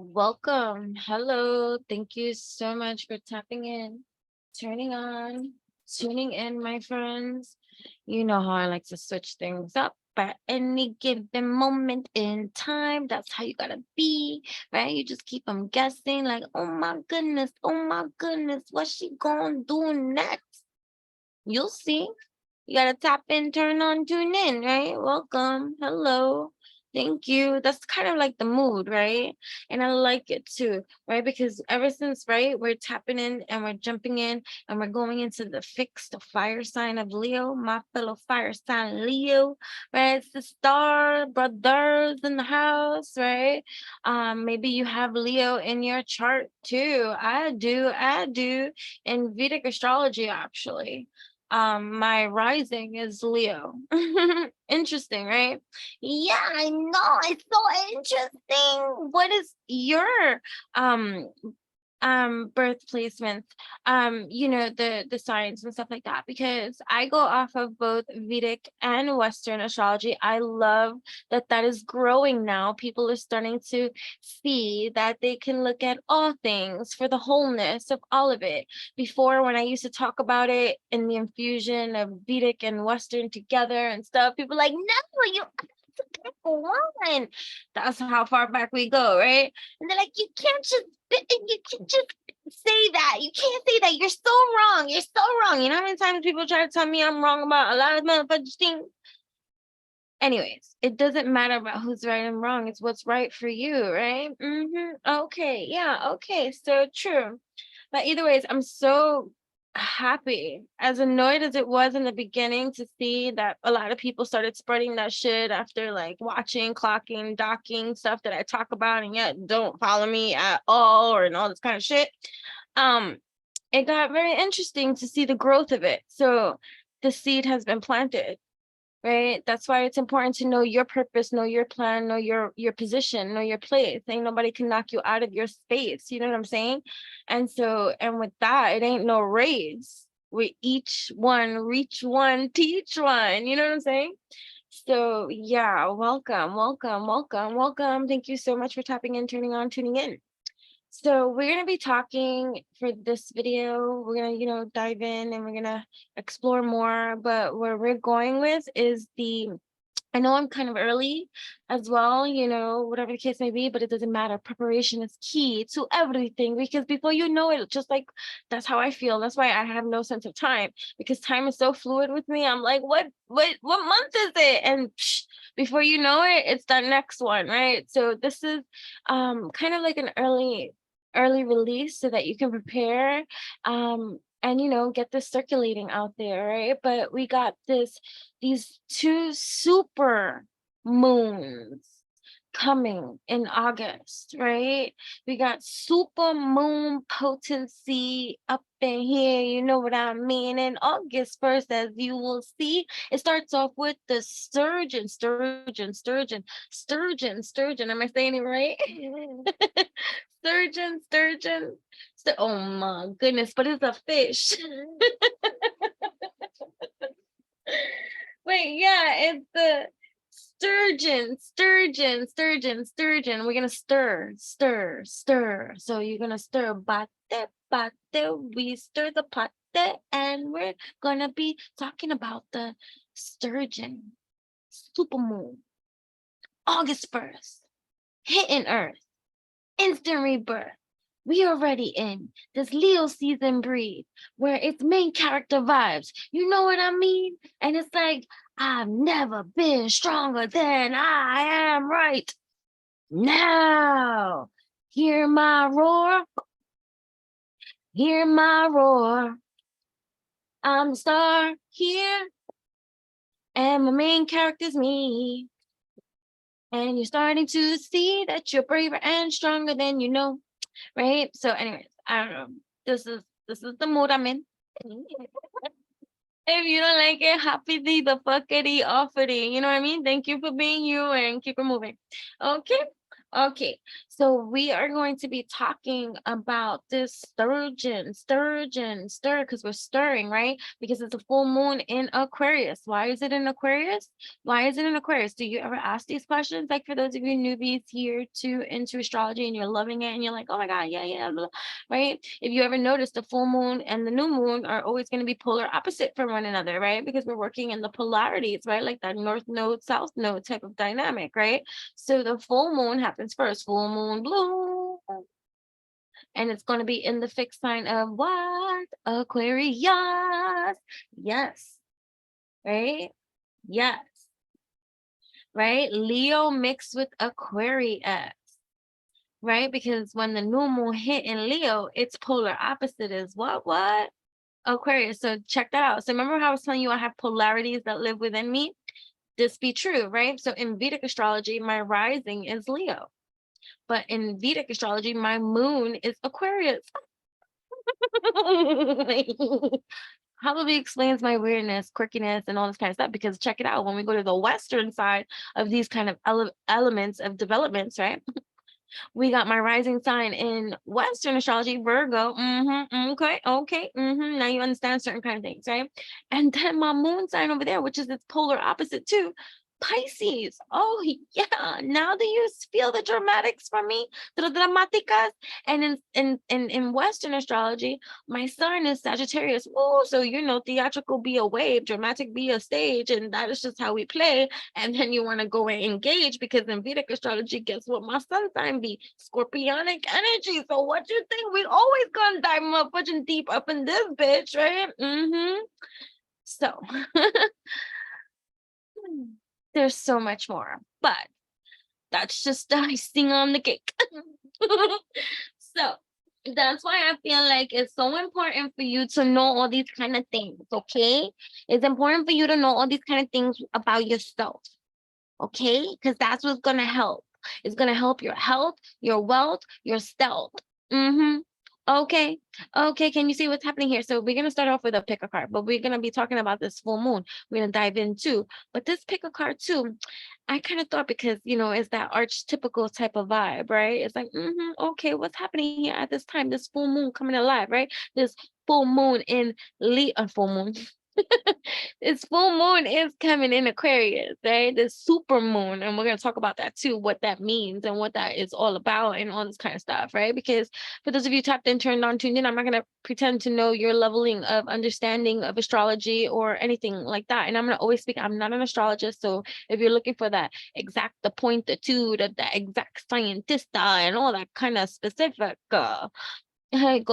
Welcome. Hello. Thank you so much for tapping in, turning on, tuning in, my friends. You know how I like to switch things up at any given moment in time. That's how you gotta be, right? You just keep them guessing, like, oh my goodness, what's she gonna do next? You'll see. You gotta tap in, turn on, tune in, right? Welcome. Hello. Thank you. That's kind of like the mood, right? And I like it too, right? Because ever since, right, we're tapping in and we're jumping in and we're going into the fire sign of Leo, my fellow fire sign Leo, right? It's the star brothers in the house, right? Maybe you have Leo in your chart too. I do in Vedic astrology, actually. My rising is Leo. Interesting, right? Yeah, I know. It's so interesting. What is your um birth placements, the signs and stuff like that, because I go off of both Vedic and Western astrology. I love that is growing now. People are starting to see that they can look at all things for the wholeness of all of it. Before, when I used to talk about it in the infusion of Vedic and Western together and stuff, people like, no, you one. That's how far back we go, right? And they're like, you can't just say that. You can't say that. You're so wrong. You're so wrong. You know how many times people try to tell me I'm wrong about a lot of motherfucking things? Anyways, it doesn't matter about who's right and wrong. It's what's right for you, right? Okay. Yeah. Okay. So true. But either ways, I'm so happy, as annoyed as it was in the beginning, to see that a lot of people started spreading that shit after like watching, clocking, docking stuff that I talk about, and yet don't follow me at all, or and all this kind of shit. Um, it got very interesting to see the growth of it. So the seed has been planted, right? That's why it's important to know your purpose, know your plan, know your position, know your place. Ain't nobody can knock you out of your space. You know what I'm saying? And so, and with that, it ain't no race. We each one reach one, teach one. You know what I'm saying? So yeah, welcome, welcome, welcome, welcome. Thank you so much for tapping in, turning on, tuning in. So we're going to be talking for this video. We're going to, dive in and we're going to explore more. But where we're going with is I know I'm kind of early as well, whatever the case may be, but it doesn't matter. Preparation is key to everything, because before you know it, just like that's how I feel. That's why I have no sense of time, because time is so fluid with me. I'm like, what month is it? And before you know it, it's the next one, right? So this is kind of like an early release so that you can prepare and get this circulating out there, right? But we got these two super moons coming in August, right? We got super moon potency up in here, you know what I mean? And August 1st, as you will see, it starts off with the sturgeon. Am I saying it right? Sturgeon. Oh my goodness, but it's a fish. Wait, yeah, it's the sturgeon. We're gonna stir. So you're gonna stir bate. We stir the pate, and we're gonna be talking about the sturgeon supermoon, August 1st, hitting Earth, instant rebirth. We already in this Leo season breed where it's main character vibes. You know what I mean? And it's like, I've never been stronger than I am right now. Hear my roar. Hear my roar. I'm the star here, and my main character's me. And you're starting to see that you're braver and stronger than you know. Right? So, anyways, I don't know. This is the mood I'm in. If you don't like it, happy the fuckity offity. You know what I mean? Thank you for being you and keep it moving. Okay. Okay, so we are going to be talking about this stir, because we're stirring, right? Because it's a full moon in Aquarius. Why is it in Aquarius? Why is it in Aquarius? Do you ever ask these questions? Like for those of you newbies here to into astrology and you're loving it and you're like, oh my God, yeah, yeah, blah, right? If you ever notice, the full moon and the new moon are always going to be polar opposite from one another, right? Because we're working in the polarities, right? Like that north node, south node type of dynamic, right? So the full moon happens first, full moon blue. And it's going to be in the fixed sign of what? Aquarius. Yes. Right? Yes. Right? Leo mixed with Aquarius. Right? Because when the new moon hit in Leo, its polar opposite is what? Aquarius. So check that out. So remember how I was telling you I have polarities that live within me? This be true, right? So in Vedic astrology, my rising is Leo. But in Vedic astrology, my moon is Aquarius. Probably explains my weirdness, quirkiness, and all this kind of stuff. Because check it out, when we go to the Western side of these kind of elements of developments, right? We got my rising sign in Western astrology, Virgo. Okay. Now you understand certain kind of things, right? And then my moon sign over there, which is its polar opposite too, Pisces. Oh yeah. Now do you feel the dramatics from me? The dramaticas. And in Western astrology, my sun is Sagittarius. Oh, so theatrical be a wave, dramatic be a stage, and that is just how we play. And then you want to go and engage because in Vedic astrology, guess what? My sun sign be Scorpionic energy. So what you think? We always gonna dive up pushing deep up in this bitch, right? So there's so much more, but that's just the icing on the cake. So that's why I feel like it's so important for you to know all these kind of things, okay? It's important for you to know all these kind of things about yourself, okay? Because that's what's gonna help. It's gonna help your health, your wealth, your stealth. Okay. Okay. Can you see what's happening here? So we're gonna start off with a pick a card, but we're gonna be talking about this full moon. We're gonna dive in too. But this pick a card too, I kind of thought because it's that archetypical type of vibe, right? It's like, okay, what's happening here at this time? This full moon coming alive, right? This full moon in full moon. This full moon is coming in Aquarius, right? The super moon. And we're going to talk about that too, what that means and what that is all about and all this kind of stuff, right? Because for those of you tapped in, turned on, tuned in, I'm not going to pretend to know your leveling of understanding of astrology or anything like that. And I'm going to always speak, I'm not an astrologist. So if you're looking for that exact the pointitude of the exact scientista and all that kind of specific, go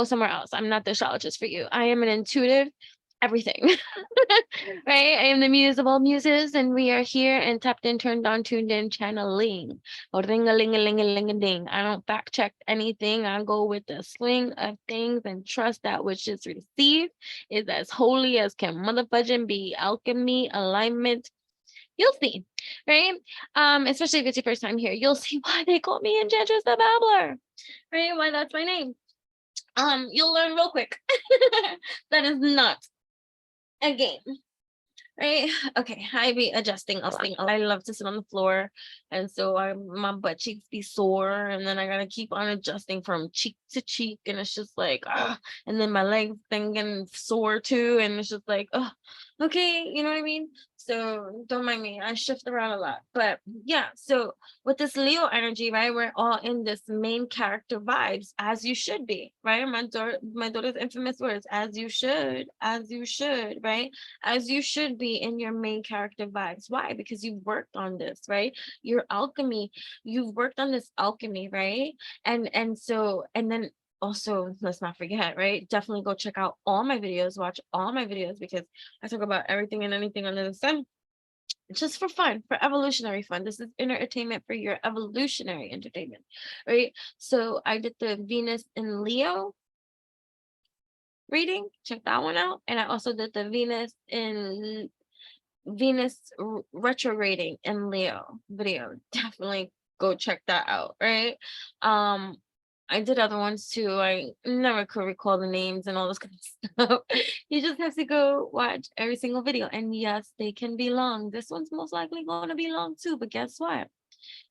somewhere else. I'm not the astrologist for you. I am an intuitive everything. Right? I am the muse of all muses, and we are here and tapped in, turned on, tuned in, channeling. Or ring-a-ling-a-ling-a-ling-a-ding. I don't fact check anything. I go with the swing of things and trust that which is received is as holy as can motherfudging be. Alchemy, alignment. You'll see, right? Especially if it's your first time here, you'll see why they call me Enchantress the Babbler, right? Why that's my name. You'll learn real quick. That is not a game, right? Okay, I be adjusting. I love to sit on the floor, and so my butt cheeks be sore, and then I gotta keep on adjusting from cheek to cheek, and it's just like, and then my legs then getting sore too, and it's just like, okay, you know what I mean? So don't mind me. I shift around a lot, but yeah. So with this Leo energy, right, we're all in this main character vibes, as you should be, right? My daughter's infamous words, as you should, right? As you should be in your main character vibes. Why? Because you've worked on this, right? Your alchemy, you've worked on this alchemy, right? And then also, let's not forget, right? Definitely go check out all my videos, watch all my videos, because I talk about everything and anything under the sun just for fun, for evolutionary fun. This is entertainment for your evolutionary entertainment, right? So I did the Venus in Leo reading, check that one out. And I also did the Venus retrograding in Leo video. Definitely go check that out, right? I did other ones too. I never could recall the names and all this kind of stuff. You just have to go watch every single video. And yes, they can be long. This one's most likely going to be long too, but guess what?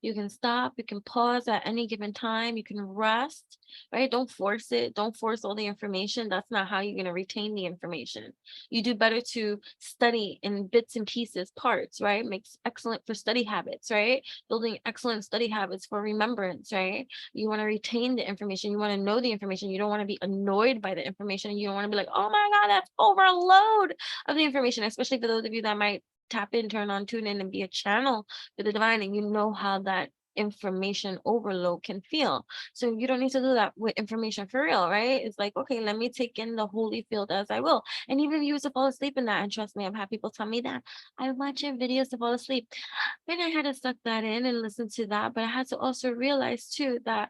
You can stop, you can pause at any given time, you can rest, right? Don't force it. Don't force all the information. That's not how you're going to retain the information. You do better to study in bits and pieces, parts, right? Makes excellent for study habits, right? Building excellent study habits for remembrance, right? You want to retain the information. You want to know the information. You don't want to be annoyed by the information. You don't want to be like, oh my God, that's overload of the information, especially for those of you that might tap in, turn on, tune in, and be a channel for the divine, and you know how that information overload can feel. So you don't need to do that with information for real, right? It's like, okay, let me take in the holy field as I will. And even if you used to fall asleep in that, and trust me, I've had people tell me that I watch your videos to fall asleep. Then I had to suck that in and listen to that. But I had to also realize too that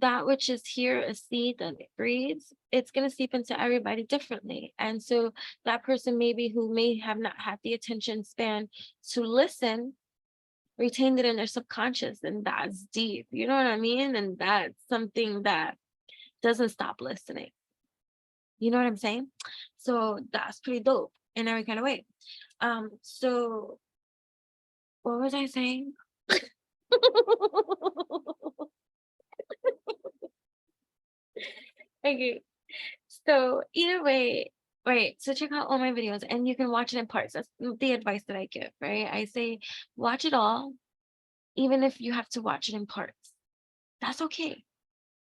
that which is here, a seed that it breeds, it's going to seep into everybody differently. And so that person maybe who may have not had the attention span to listen retained it in their subconscious, and that's deep, you know what I mean? And that's something that doesn't stop listening, you know what I'm saying? So that's pretty dope in every kind of way. So what was I saying? Okay, so either way, right, so check out all my videos and you can watch it in parts. That's the advice that I give, right? I say watch it all, even if you have to watch it in parts. That's okay.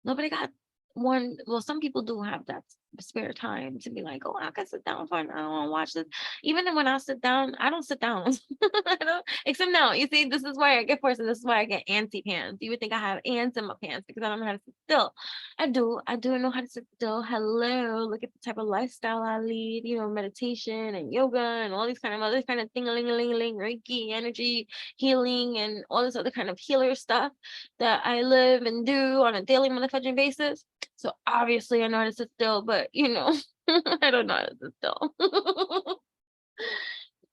Nobody got one. Well, some people do have that spare time to be like, oh, I can sit down for an hour and watch this. Even then when I sit down, I don't sit down. I don't, except now, you see, this is why I get forced, and this is why I get antsy pants. You would think I have ants in my pants because I don't know how to sit still. I do know how to sit still. Hello, look at the type of lifestyle I lead, you know, meditation and yoga and all these kind of other kind of thing-a-ling-a-ling-a-ling, Reiki, energy healing, and all this other kind of healer stuff that I live and do on a daily motherfucking basis. So obviously I know how to sit still, but you know, I don't know how to sit still.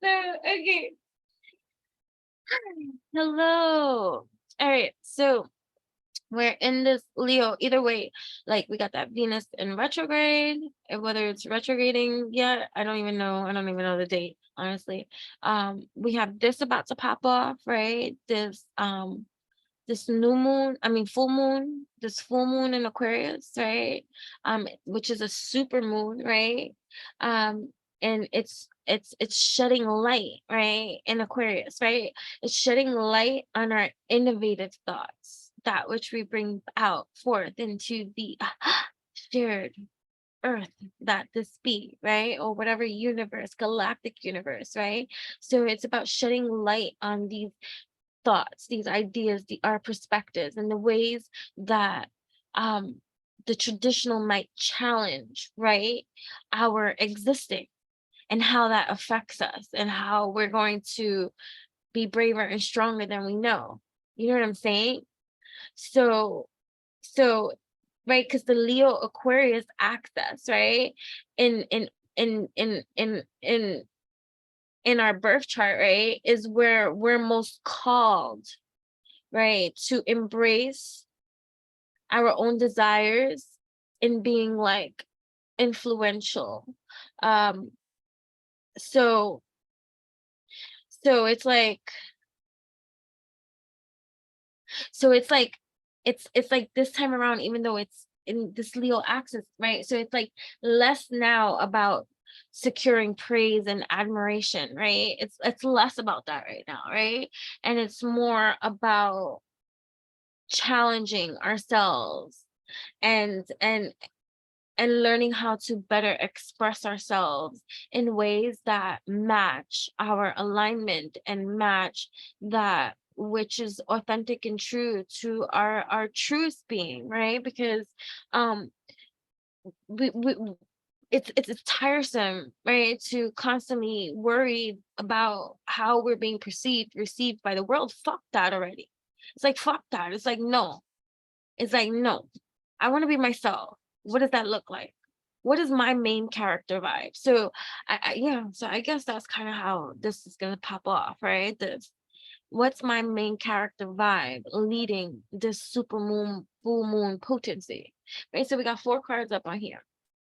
So okay. Hello. All right. So we're in this Leo. Either way, like we got that Venus in retrograde, and whether it's retrograding yet, I don't even know. I don't even know the date, honestly. We have this about to pop off, right? This new moon, I mean full moon, this full moon in Aquarius, right? Which is a super moon, right? And it's shedding light, right? In Aquarius, right? It's shedding light on our innovative thoughts, that which we bring out forth into the shared earth that this be, right? Or whatever universe, galactic universe, right? So it's about shedding light on these thoughts, these ideas, our perspectives, and the ways that the traditional might challenge, right, our existing, and how that affects us, and how we're going to be braver and stronger than we know. You know what I'm saying? So, so, right, because the Leo Aquarius access, right, in in in in in in in our birth chart, right, is where we're most called, right, to embrace our own desires in being like influential. Um, so so it's like it's like it's like this time around, even though it's in this Leo axis, right? So it's like less now about securing praise and admiration, right? It's less about that right now, right? And it's more about challenging ourselves and and and learning how to better express ourselves in ways that match our alignment and match that which is authentic and true to our truth being, right? Because um we it's tiresome, right, to constantly worry about how we're being received by the world. Fuck that already. It's like fuck that. It's like no. It's like, no, I want to be myself. What does that look like? What is my main character vibe? So yeah, so I guess that's kind of how this is gonna pop off, right? This what's my main character vibe leading this super moon, full moon potency, right? So we got 4 cards up on here,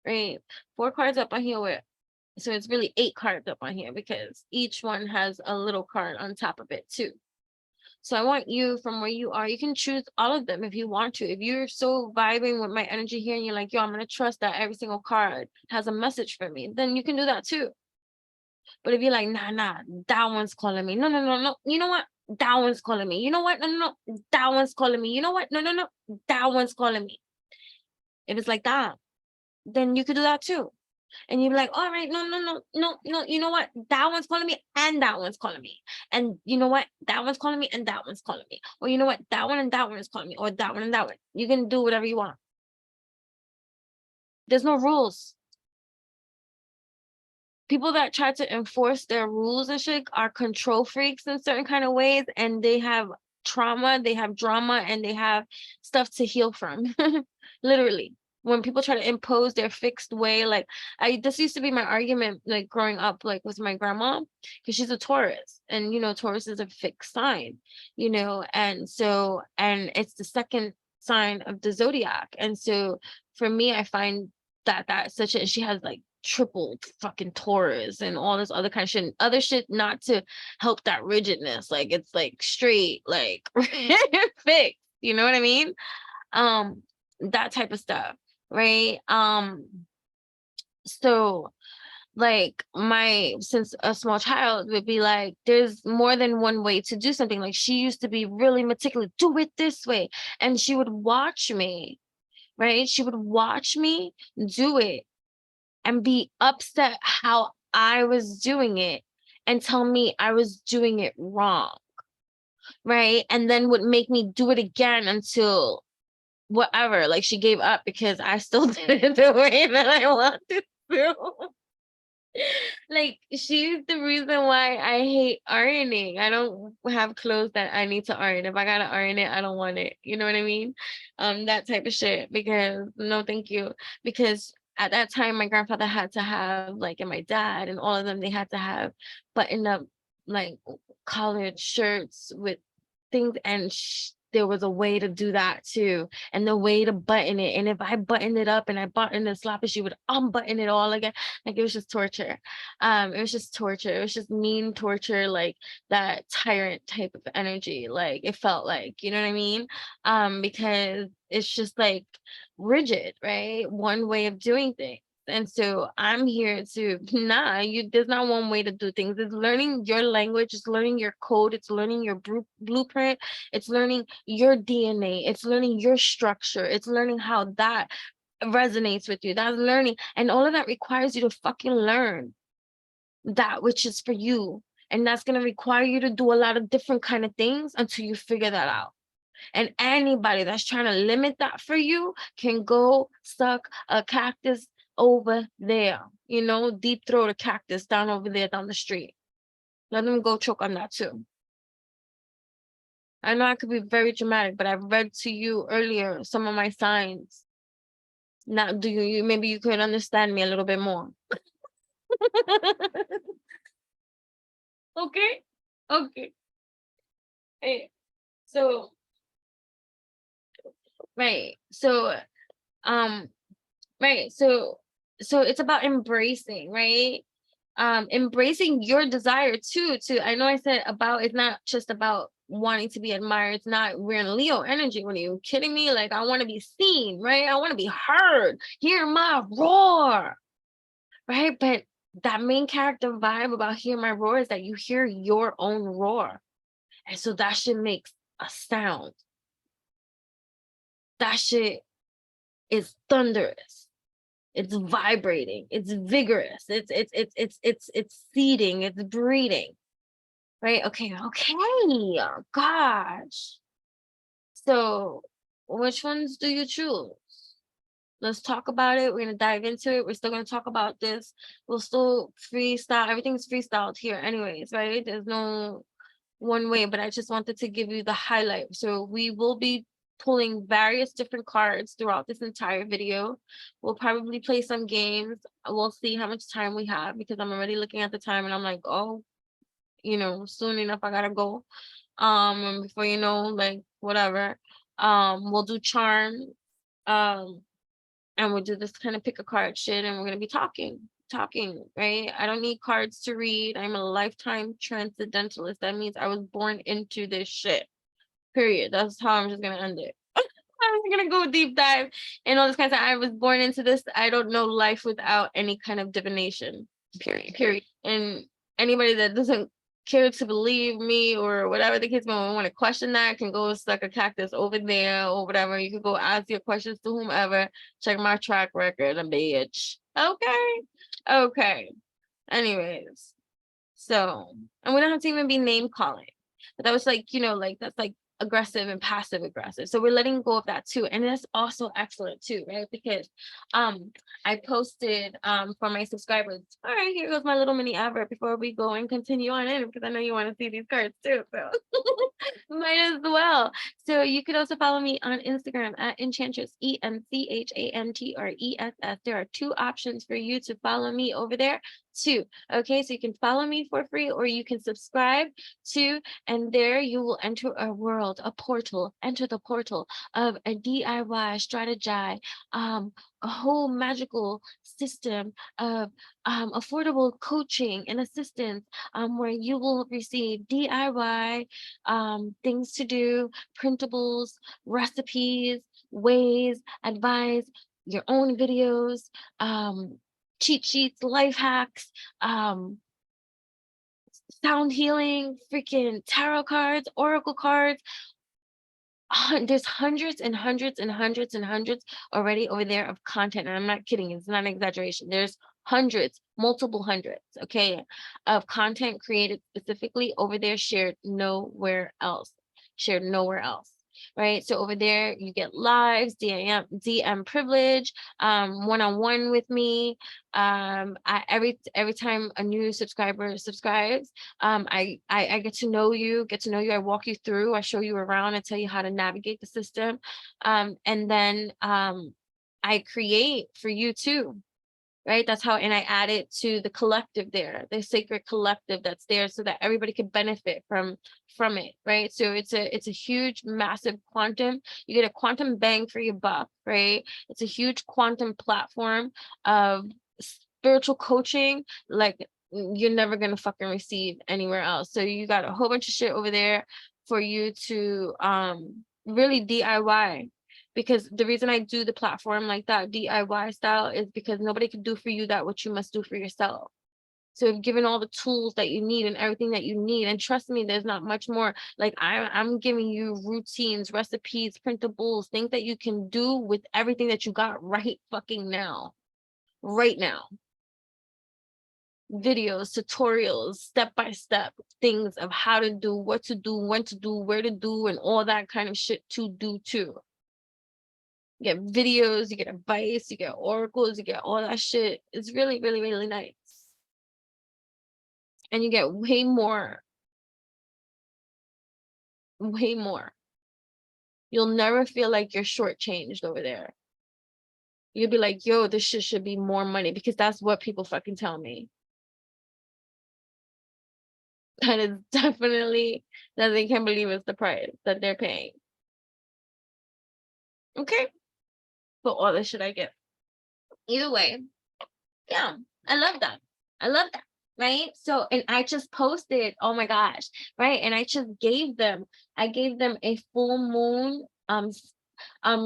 right? 4 cards up on here with, so it's really 8 cards up on here because each one has a little card on top of it too. So I want you, from where you are, you can choose all of them if you want to. If you're so vibing with my energy here and you're like, yo, I'm going to trust that every single card has a message for me, then you can do that too. But if you're like, nah, that one's calling me. No. You know what? That one's calling me. You know what? No. That one's calling me. You know what? No. That one's calling me. If it's like that, then you could do that too. And you'd be like, all right, no. You know what? That one's calling me and that one's calling me. And you know what? That one's calling me and that one's calling me. Or you know what? That one and that one is calling me. Or that one and that one. You can do whatever you want. There's no rules. People that try to enforce their rules and shit are control freaks in certain kind of ways, and they have trauma, they have drama, and they have stuff to heal from. Literally, when people try to impose their fixed way, like this used to be my argument, like growing up, like with my grandma, because she's a Taurus, and Taurus is a fixed sign, and it's the second sign of the zodiac, and so for me, I find that such a, she has like triple fucking Taurus and all this other kind of shit, other shit, not to help that rigidness, like it's like straight, like fixed, you know what I mean? That type of stuff, right? So like since a small child would be like, there's more than one way to do something. Like she used to be really meticulous, do it this way, and she would watch me, right? She would watch me do it and be upset how I was doing it and tell me I was doing it wrong, right? And then would make me do it again until whatever, like she gave up because I still did it the way that I wanted to. Like she's the reason why I hate ironing. I don't have clothes that I need to iron. If I gotta iron it, I don't want it. You know what I mean? That type of shit. Because no, thank you. Because at that time, my grandfather had to have, like, and my dad and all of them, they had to have button up like collared shirts with things, and there was a way to do that too, and the way to button it. And if I buttoned it up and I buttoned it sloppy, she would unbutton it all again. Like it was just torture. It was just torture. It was just mean torture, like that tyrant type of energy. Like it felt like, you know what I mean? Because it's just like rigid, right? One way of doing things. And so I'm here to there's not one way to do things. It's learning your language, it's learning your code, it's learning your blueprint, it's learning your DNA, it's learning your structure, it's learning how that resonates with you. That's learning. And all of that requires you to fucking learn that which is for you. And that's going to require you to do a lot of different kind of things until you figure that out. And anybody that's trying to limit that for you can go suck a cactus over there, deep throat a cactus down over there down the street. Let them go choke on that too. I know I could be very dramatic, but I've read to you earlier some of my signs. Now, do you maybe you could understand me a little bit more? Okay. Hey, so right. So right. So it's about embracing, right? Embracing your desire too. I know I said about, it's not just about wanting to be admired. It's not, we're in Leo energy. What, are you kidding me? Like I want to be seen, right? I want to be heard. Hear my roar, right? But that main character vibe about hear my roar is that you hear your own roar. And so that shit makes a sound. That shit is thunderous. It's vibrating. It's vigorous. It's seeding. It's breeding. Right? Okay. Oh, gosh. So which ones do you choose? Let's talk about it. We're going to dive into it. We're still going to talk about this. We'll still freestyle. Everything's freestyled here anyways, right? There's no one way, but I just wanted to give you the highlight. So we will be pulling various different cards throughout this entire video. We'll probably play some games. We'll see how much time we have, because I'm already looking at the time and I'm like, oh, soon enough I gotta go. And before you know, like whatever. We'll do charm. And we'll do this kind of pick a card shit, and we're gonna be talking, right? I don't need cards to read. I'm a lifetime transcendentalist. That means I was born into this shit. Period. That's how I'm just gonna end it. I'm gonna go deep dive and all this kind of stuff. I was born into this. I don't know life without any kind of divination. Period. Period. And anybody that doesn't care to believe me or whatever the case, may want to question that, can go suck a cactus over there or whatever. You can go ask your questions to whomever. Check my track record, a bitch. Okay. Okay. Anyways, so, and we don't have to even be name calling, but that was like, you know, like that's like aggressive and passive aggressive. So we're letting go of that too. And that's also excellent too, right? Because I posted for my subscribers. All right, here goes my little mini advert before we go and continue on in, because I know you want to see these cards too. So might as well. So you could also follow me on Instagram at Enchantress, ENCHANTRESS. There are 2 options for you to follow me over there too. Okay, so you can follow me for free, or you can subscribe to, and there you will enter a world, a portal, enter the portal of a DIY strategy, a whole magical system of affordable coaching and assistance, where you will receive DIY things to do, printables, recipes, ways, advice, your own videos, cheat sheets, life hacks, sound healing, freaking tarot cards, oracle cards. There's hundreds and hundreds and hundreds and hundreds already over there of content. And I'm not kidding. It's not an exaggeration. There's hundreds, multiple hundreds, okay, of content created specifically over there, shared nowhere else. Shared nowhere else. Right. So over there, you get lives, DM privilege, one-on-one with me. Every time a new subscriber subscribes, I get to know you, I walk you through, I show you around, I tell you how to navigate the system. And then I create for you too. Right. That's how, and I add it to the collective there, the sacred collective that's there, so that everybody can benefit from it. Right. So it's a huge, massive quantum. You get a quantum bang for your buck. Right. It's a huge quantum platform of spiritual coaching like you're never gonna fucking receive anywhere else. So you got a whole bunch of shit over there for you to really DIY. Because the reason I do the platform like that, DIY style, is because nobody can do for you that what you must do for yourself. So I've given all the tools that you need and everything that you need. And trust me, there's not much more. Like I'm giving you routines, recipes, printables, things that you can do with everything that you got right fucking now. Right now. Videos, tutorials, step-by-step things of how to do, what to do, when to do, where to do, and all that kind of shit to do too. You get videos, you get advice, you get oracles, you get all that shit. It's really, really, really nice. And you get way more. Way more. You'll never feel like you're shortchanged over there. You'll be like, yo, this shit should be more money, because that's what people fucking tell me. That is definitely that they can't believe it's the price that they're paying. Okay. For all the shit I get. Either way, yeah, I love that. I love that. Right. So, and I just posted, oh my gosh, right. And I just gave them a full moon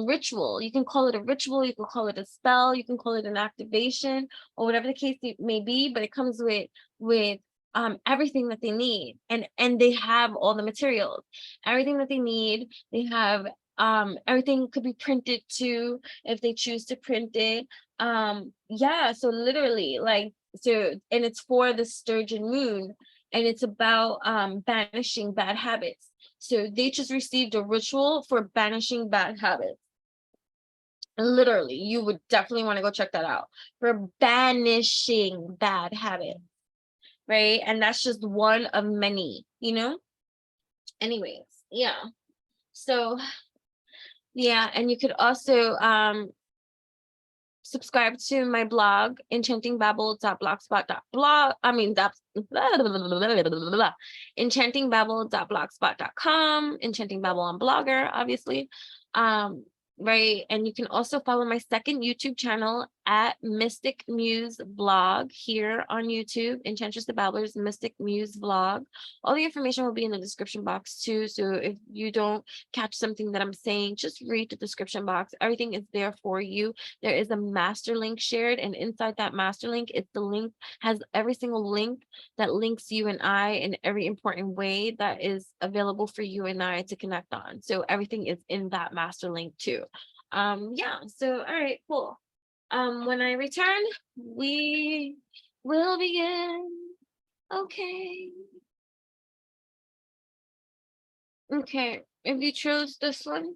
ritual. You can call it a ritual, you can call it a spell, you can call it an activation, or whatever the case may be, but it comes with everything that they need, and they have all the materials, everything that they need. They have everything could be printed too if they choose to print it. Yeah, so literally, like, so, and it's for the sturgeon moon, and it's about banishing bad habits. So they just received a ritual for banishing bad habits. Literally, you would definitely want to go check that out, for banishing bad habits. Right. And that's just one of many, you know. Anyways, yeah. So yeah, and you could also subscribe to my blog, enchantingbabble.blogspot.blog. I mean, that's enchantingbabble.blogspot.com, Enchanting Babble on Blogger, obviously. Right. And you can also follow my second YouTube channel at Mystic Muse Blog here on YouTube, Enchantress the Babbler's Mystic Muse Vlog. All the information will be in the description box too. So if you don't catch something that I'm saying, just read the description box. Everything is there for you. There is a master link shared, and inside that master link, it's the link has every single link that links you and I in every important way that is available for you and I to connect on. So everything is in that master link too. Yeah, so all right, cool. When I return, we will begin. Okay. Okay, if you chose this one,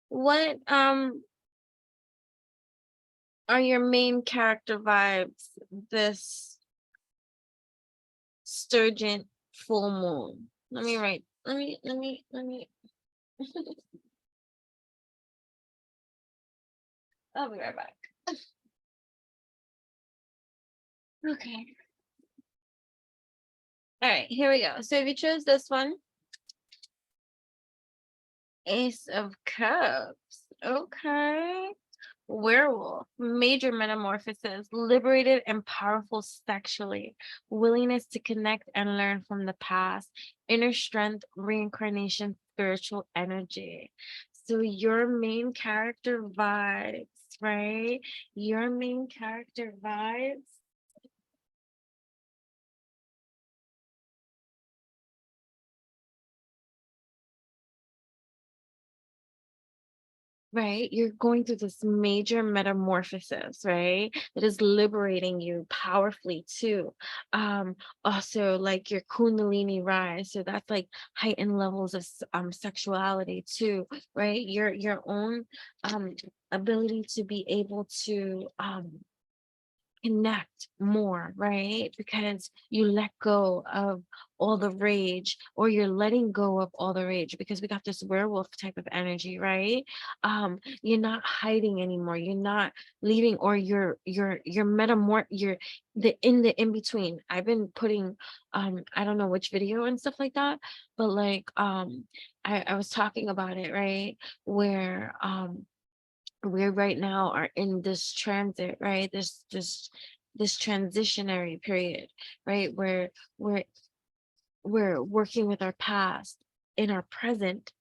what are your main character vibes this sturgeon full moon? Let me write. Let me. I'll be right back. Okay. All right, here we go. So if you chose this one, Ace of Cups. Okay. Werewolf, major metamorphosis, liberated and powerful sexually, willingness to connect and learn from the past, inner strength, reincarnation, spiritual energy. So your main character vibes, right? Your main character vibes. Right, you're going through this major metamorphosis, right? That is liberating you powerfully too. Also like your kundalini rise, so that's like heightened levels of sexuality too, right? Your own ability to be able to connect more, right? Because you let go of all the rage, or you're letting go of all the rage, because we got this werewolf type of energy, right? You're not hiding anymore. You're not leaving, or you're you're the in between. I've been putting I don't know which video and stuff like that, but like I was talking about it, right? Where we right now are in this transit, right? This transitionary period, right? Where we're we're working with our past in our present,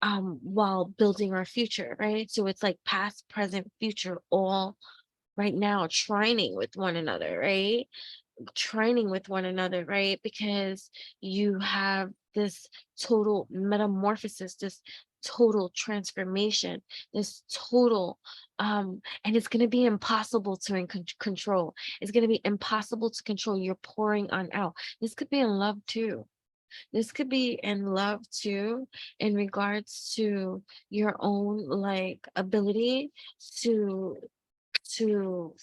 while building our future, right? So it's like past, present, future, all right now trining with one another, right? Training with one another, right? Because you have this total metamorphosis, this total transformation, this total and it's going to be impossible to control. It's going to be impossible to control. You're pouring on out. This could be in love too. This could be in love too, in regards to your own like ability to to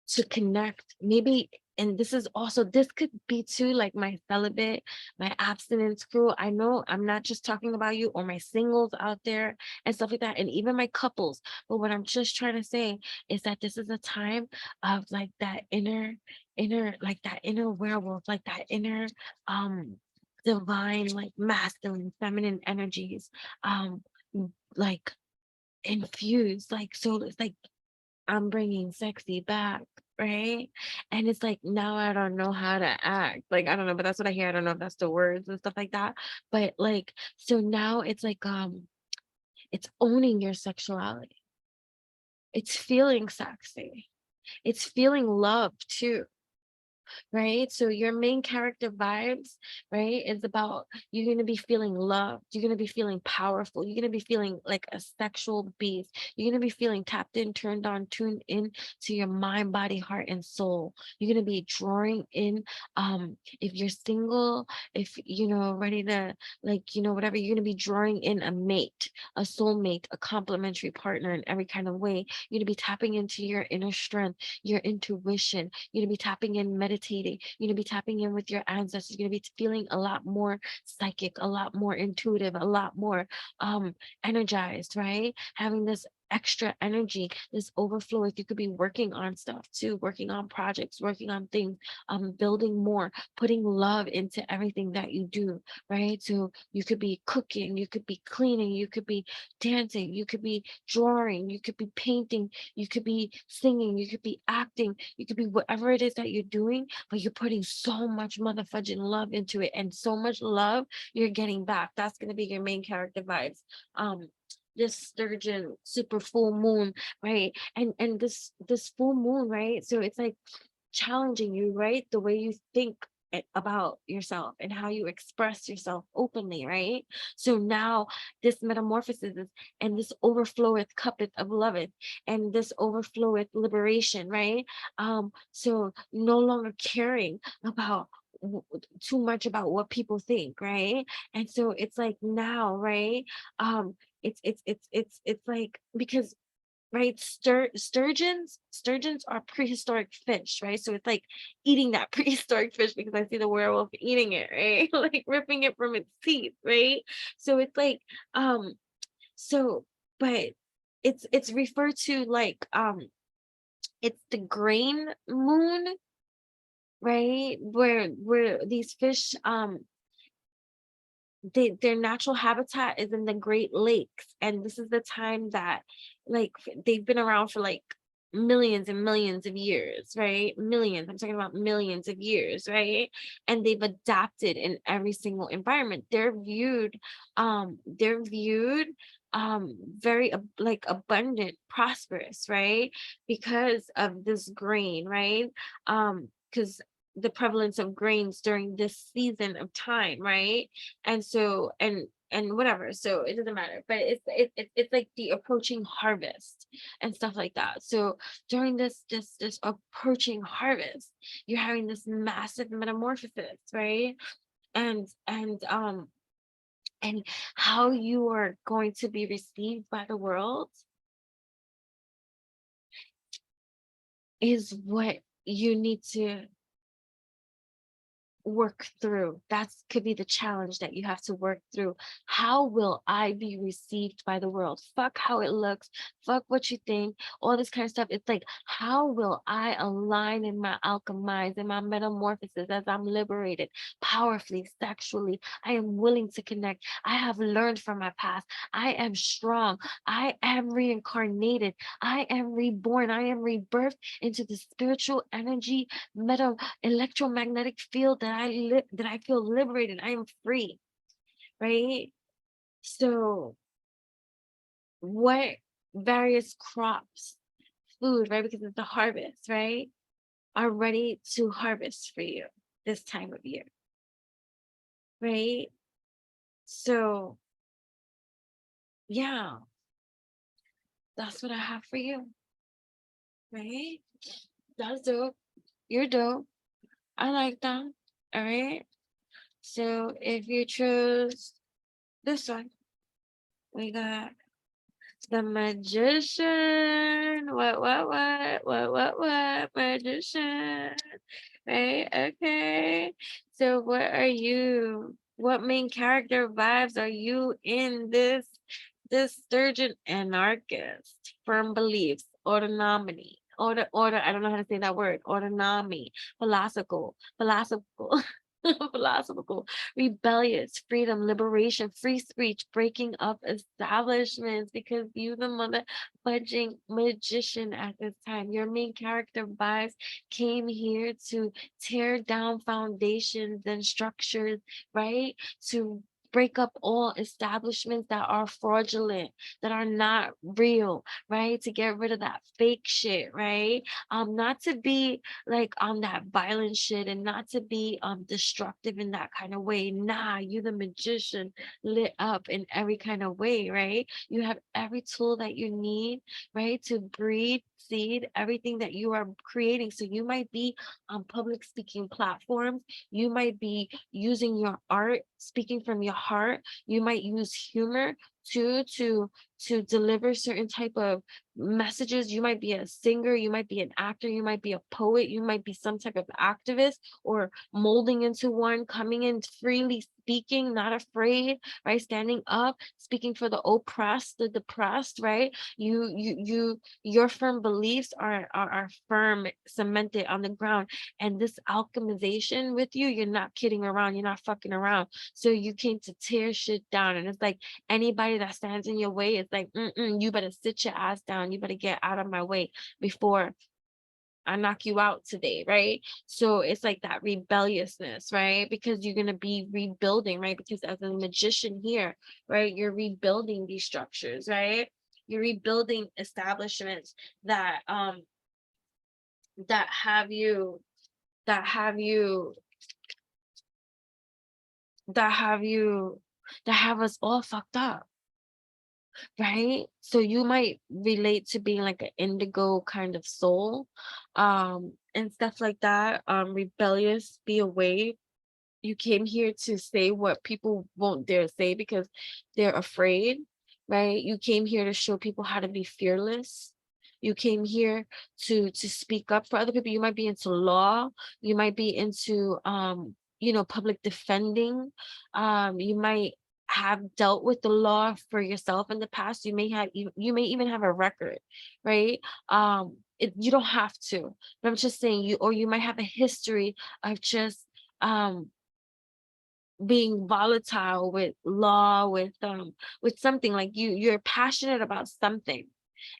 to connect, maybe. And this is also, this could be too like my celibate, my abstinence crew. I know I'm not just talking about you or my singles out there and stuff like that, and even my couples. But what I'm just trying to say is that this is a time of like that inner like that inner werewolf, like that inner divine, like masculine, feminine energies, um like infused, like, so it's like I'm bringing sexy back, right? And it's like now I don't know how to act. Like I don't know, but that's what I hear. I don't know if that's the words and stuff like that. But like, so now it's like it's owning your sexuality. It's feeling sexy. It's feeling love too, right? So your main character vibes, right, is about, you're going to be feeling loved. You're going to be feeling powerful. You're going to be feeling like a sexual beast. You're going to be feeling tapped in, turned on, tuned in to your mind, body, heart, and soul. You're going to be drawing in, if you're single, if you know, ready to, like, you know, whatever, you're going to be drawing in a mate, a soulmate, a complementary partner in every kind of way. You're going to be tapping into your inner strength, your intuition. You're going to be tapping in, meditating. You're going to be tapping in with your ancestors. You're going to be feeling a lot more psychic, a lot more intuitive, a lot more energized, right? Having this extra energy, this overflow. If you could be working on stuff too, working on projects, working on things, building more, putting love into everything that you do, right? So you could be cooking, you could be cleaning, you could be dancing, you could be drawing, you could be painting, you could be singing, you could be acting, you could be whatever it is that you're doing, but you're putting so much motherfucking love into it, and so much love you're getting back. That's going to be your main character vibes. This sturgeon super full moon, right? And this full moon, right? So it's like challenging you, right? The way you think about yourself and how you express yourself openly, right? So now this metamorphosis and this overfloweth cuppeth of loveth, and this overfloweth liberation, right? So no longer caring about too much about what people think, right? And so it's like now, right? It's like, because right, sturgeons are prehistoric fish, right? So it's like eating that prehistoric fish, because I see the werewolf eating it, right? Like ripping it from its teeth, right? So it's like so but it's referred to like it's the grain moon, right? Where these fish their natural habitat is in the Great Lakes, and this is the time that, like, they've been around for like millions and millions of years, right? Millions, I'm talking about millions of years, right? And they've adapted in every single environment. They're viewed very like abundant, prosperous, right? Because of this grain, right? Because the prevalence of grains during this season of time, right? And so and whatever, so it doesn't matter, but it's like the approaching harvest and stuff like that. So during this approaching harvest, you're having this massive metamorphosis, right? And how you are going to be received by the world is what you need to work through. That's could be the challenge that you have to work through. How will I be received by the world? Fuck how it looks, fuck what you think, all this kind of stuff. It's like, how will I align in my alchemize, in my metamorphosis, as I'm liberated powerfully, sexually? I am willing to connect. I have learned from my past. I am strong. I am reincarnated. I am reborn. I am rebirthed into the spiritual energy meta electromagnetic field that I feel liberated. I am free, right? So what various crops, food, right? Because it's the harvest, right? Are ready to harvest for you this time of year, right? So yeah, that's what I have for you, right? That's dope. You're dope. I like that. All right. So if you choose this one, we got the magician. What? Magician. Right? Okay. So what are you? What main character vibes are you in this sturgeon anarchist? Firm beliefs, autonomy, order, I don't know how to say that word, autonomy, philosophical, philosophical, rebellious, freedom, liberation, free speech, breaking up establishments, because you the mother fudging magician at this time. Your main character vibes came here to tear down foundations and structures, right? To break up all establishments that are fraudulent, that are not real, right? To get rid of that fake shit, right? Not to be like on that violent shit, and not to be destructive in that kind of way. Nah, you the magician, lit up in every kind of way, right? You have every tool that you need, right? To breed, seed everything that you are creating. So you might be on public speaking platforms, you might be using your art, speaking from your heart, you might use humor too, to deliver certain type of messages. You might be a singer, you might be an actor, you might be a poet, you might be some type of activist, or molding into one, coming in freely speaking, not afraid, right? Standing up, speaking for the oppressed, the depressed, right? Your firm beliefs are firm, cemented on the ground. And this alchemization with you, you're not kidding around, you're not fucking around. So you came to tear shit down. And it's like anybody that stands in your way is like, you better sit your ass down. You better get out of my way before I knock you out today, right? So it's like that rebelliousness, right? Because you're going to be rebuilding, right? Because as a magician here, right, you're rebuilding these structures, right? You're rebuilding establishments that that have you that have you that have you that have us all fucked up, right? So you might relate to being like an indigo kind of soul, and stuff like that. Rebellious, be away. You came here to say what people won't dare say because they're afraid, right? You came here to show people how to be fearless. You came here to speak up for other people. You might be into law, you might be into public defending. You might have dealt with the law for yourself in the past. You may even have a record, right? You don't have to, but I'm just saying you might have a history of just um being volatile with law, with something. Like you're passionate about something,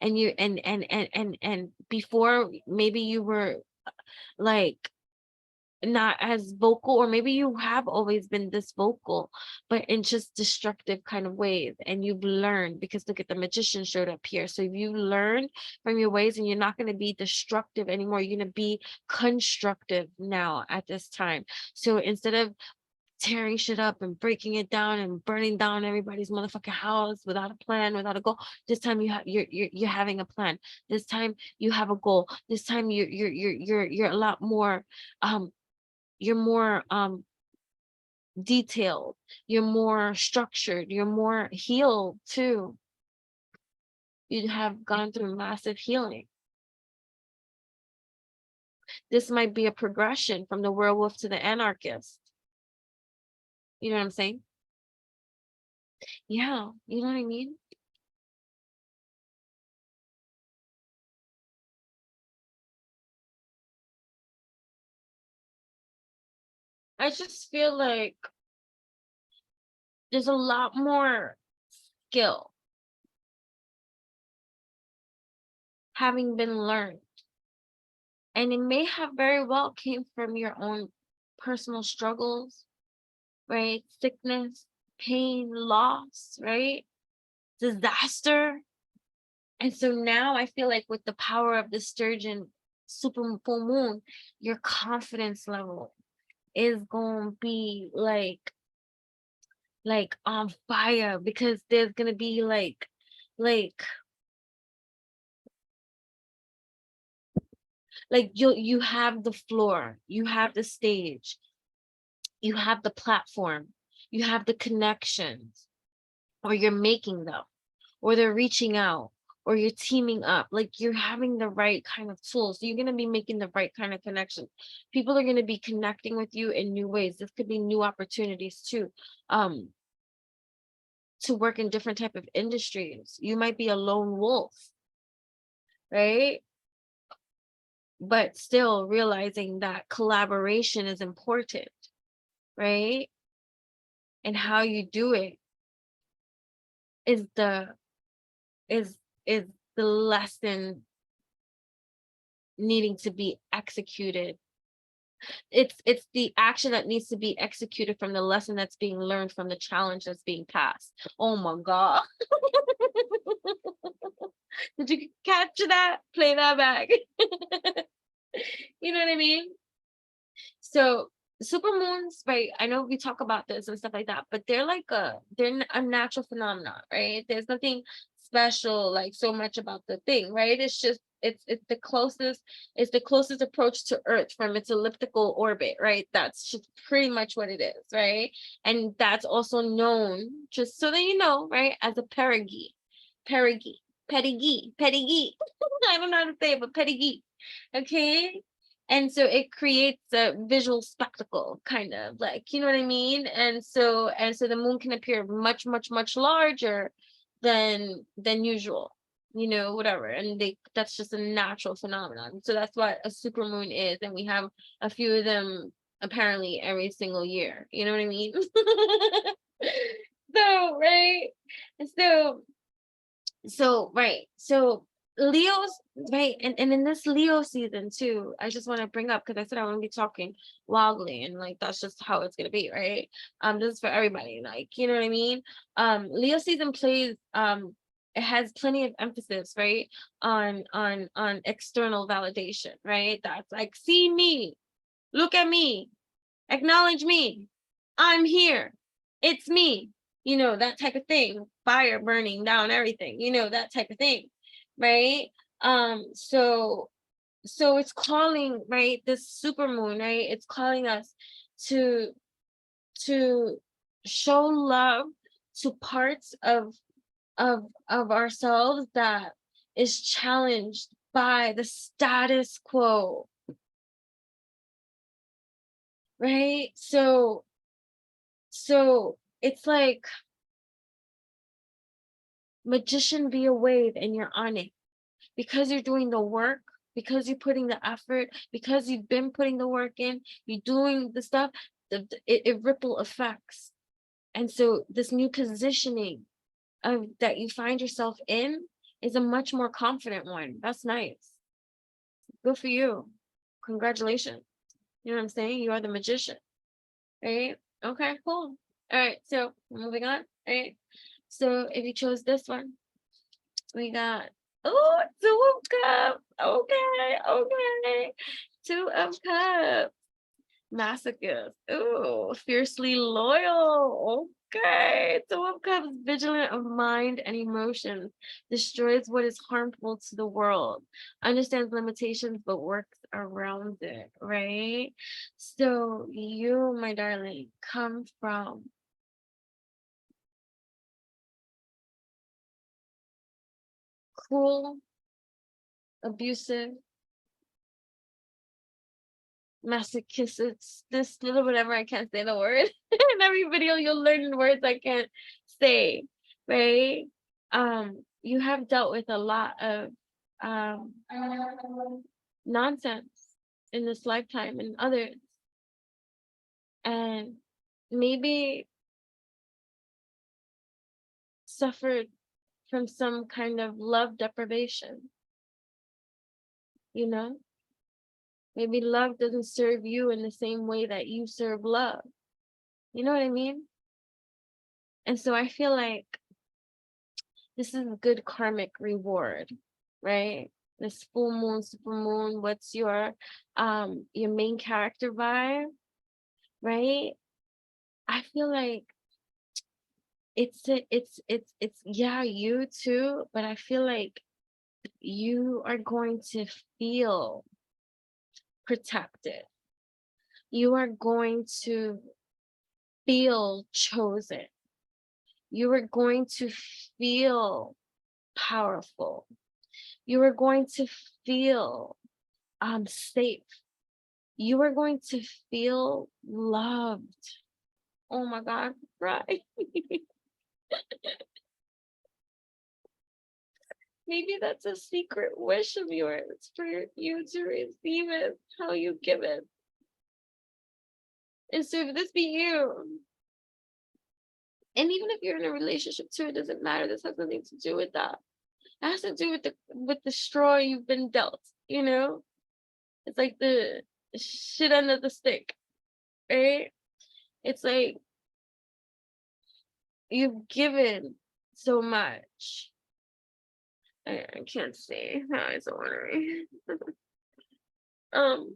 and you and before maybe you were like not as vocal, or maybe you have always been this vocal, but in just destructive kind of ways. And you've learned, because look at the magician showed up here. So if you learn from your ways, and you're not going to be destructive anymore, you're going to be constructive now at this time. So instead of tearing shit up and breaking it down and burning down everybody's motherfucking house without a plan, without a goal, this time you're having a plan. This time you have a goal. This time you're a lot more you're more detailed, you're more structured, you're more healed too. You have gone through massive healing. This might be a progression from the werewolf to the anarchist. You know what I'm saying? Yeah, you know what I mean? I just feel like there's a lot more skill having been learned. And it may have very well came from your own personal struggles, right? Sickness, pain, loss, right? Disaster. And so now I feel like with the power of the sturgeon super full moon, your confidence level is going to be like on fire, because there's going to be like you have the floor, you have the stage, you have the platform, you have the connections, or you're making them, or they're reaching out, or you're teaming up. Like you're having the right kind of tools. So you're going to be making the right kind of connections. People are going to be connecting with you in new ways. This could be new opportunities too, to work in different type of industries. You might be a lone wolf, right? But still realizing that collaboration is important, right? And how you do it is the is is the lesson needing to be executed. It's the action that needs to be executed from the lesson that's being learned from the challenge that's being passed. Oh my God. Did you capture that? Play that back. You know what I mean? So super moons, right? I know we talk about this and stuff like that, but they're a natural phenomenon, right? There's nothing special like so much about the thing, right? It's just it's the closest approach to Earth from its elliptical orbit, right? That's just pretty much what it is, right? And that's also known, just so that you know, right, as a perigee, perigee, perigee. I don't know how to say it, but perigee. Okay, and so it creates a visual spectacle, kind of like, you know what I mean. And so the moon can appear much larger than usual, you know, whatever. And that's just a natural phenomenon. So that's what a super moon is, and we have a few of them apparently every single year, you know what I mean. So right, so right. So Leo's right, and in this Leo season too, I just want to bring up, because I said I want to be talking wildly, and like that's just how it's gonna be, right? This is for everybody, like, you know what I mean? Leo season plays it has plenty of emphasis, right, on external validation, right? That's like, see me, look at me, acknowledge me, I'm here, it's me, you know, that type of thing, fire burning down everything, you know, that type of thing, right? So it's calling, right, this super moon, right, it's calling us to to show love to parts of ourselves that is challenged by the status quo, right? So it's like, magician, be a wave, and you're on it, because you're doing the work, because you're putting the effort, because you've been putting the work in, you're doing the stuff, it ripple effects. And so this new positioning of that you find yourself in is a much more confident one. That's nice. Good for you. Congratulations. You know what I'm saying? You are the magician, right? Okay, cool. All right, so moving on. All right. So if you chose this one, we got, oh, 2 of Cups. Okay. 2 of Cups. Masochist. Ooh, fiercely loyal. Okay. 2 of Cups, vigilant of mind and emotions, destroys what is harmful to the world, understands limitations but works around it, right? So you, my darling, come from cruel, abusive, masochistic, this little whatever, I can't say the word. In every video you'll learn words I can't say, right? You have dealt with a lot of um nonsense in this lifetime and others, and maybe suffered from some kind of love deprivation, you know. Maybe love doesn't serve you in the same way that you serve love, you know what I mean? And so I feel like this is a good karmic reward, right? This full moon, super moon, what's your main character vibe, right? I feel like it's yeah, you too, but I feel like you are going to feel protected. You are going to feel chosen. You are going to feel powerful. You are going to feel safe. You are going to feel loved. Oh my God, right? Maybe that's a secret wish of yours, for you to receive it how you give it. And so if this be you, and even if you're in a relationship too, it doesn't matter. This has nothing to do with that. It has to do with the straw you've been dealt, you know? It's like the shit under the stick, right? It's like you've given so much. I can't say how it's ornery. um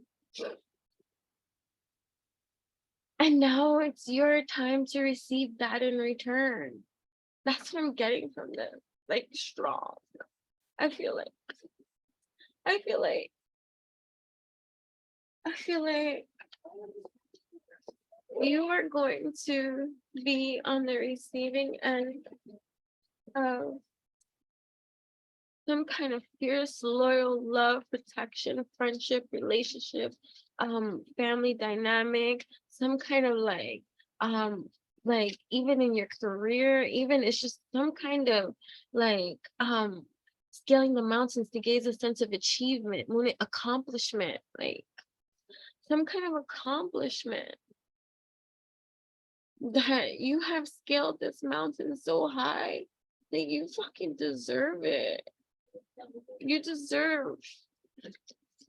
And now it's your time to receive that in return. That's what I'm getting from this. Like strong. I feel like I feel like I feel like you are going to be on the receiving end of some kind of fierce, loyal love, protection, friendship, relationship, family dynamic, some kind of like even in your career, even it's just some kind of like scaling the mountains to gain a sense of achievement, accomplishment, like some kind of accomplishment that you have scaled this mountain so high that you fucking deserve it. You deserve.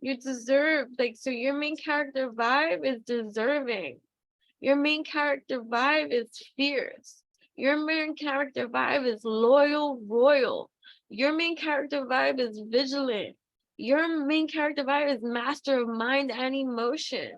You deserve. Like, so your main character vibe is deserving. Your main character vibe is fierce. Your main character vibe is loyal, royal. Your main character vibe is vigilant. Your main character vibe is master of mind and emotion.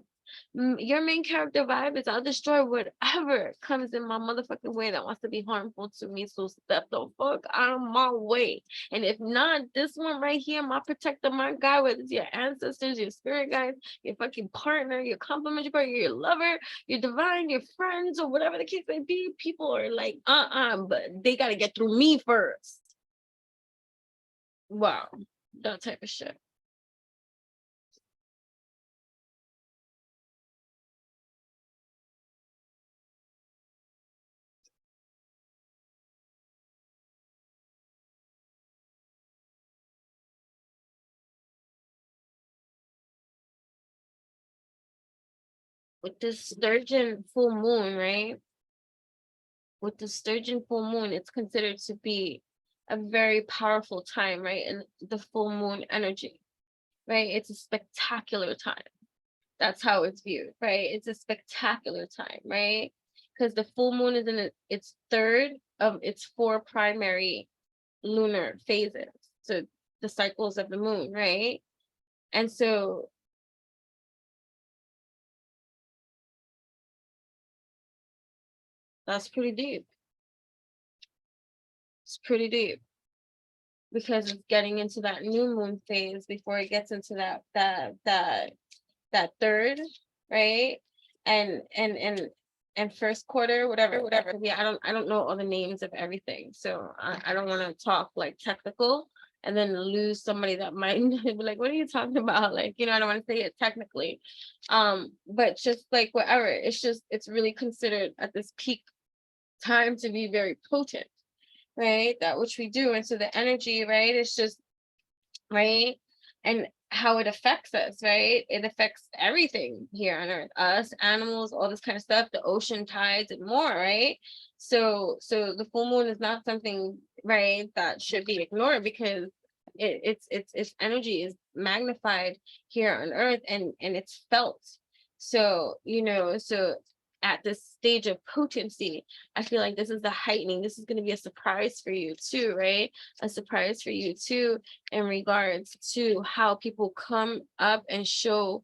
Your main character vibe is I'll destroy whatever comes in my motherfucking way that wants to be harmful to me. So step the fuck out of my way. And if not, this one right here, my protector, my guy, whether it's your ancestors, your spirit guides, your fucking partner, your complementary partner, your lover, your divine, your friends, or whatever the case may be, people are like, but they gotta get through me first. Wow, that type of shit. With this sturgeon full moon, right? With the sturgeon full moon, it's considered to be a very powerful time, right? And the full moon energy, right? It's a spectacular time. That's how it's viewed, right? It's a spectacular time, right? Because the full moon is in its third of its four primary lunar phases. So the cycles of the moon, right? And so that's pretty deep. It's pretty deep because it's getting into that new moon phase before it gets into that third, right? And first quarter, whatever. Yeah, I don't know all the names of everything. So I don't want to talk like technical and then lose somebody that might be like, what are you talking about? Like, I don't want to say it technically. But just like whatever, it's really considered at this peak time to be very potent, right? That which we do. And so the energy, right, it's just right? And how it affects us, right? It affects everything here on Earth, us, animals, all this kind of stuff, the ocean tides and more, right? So the full moon is not something, right, that should be ignored because its energy is magnified here on Earth and it's felt. So, so at this stage of potency, I feel like this is the heightening. This is going to be a surprise for you too, right? A surprise for you too in regards to how people come up and show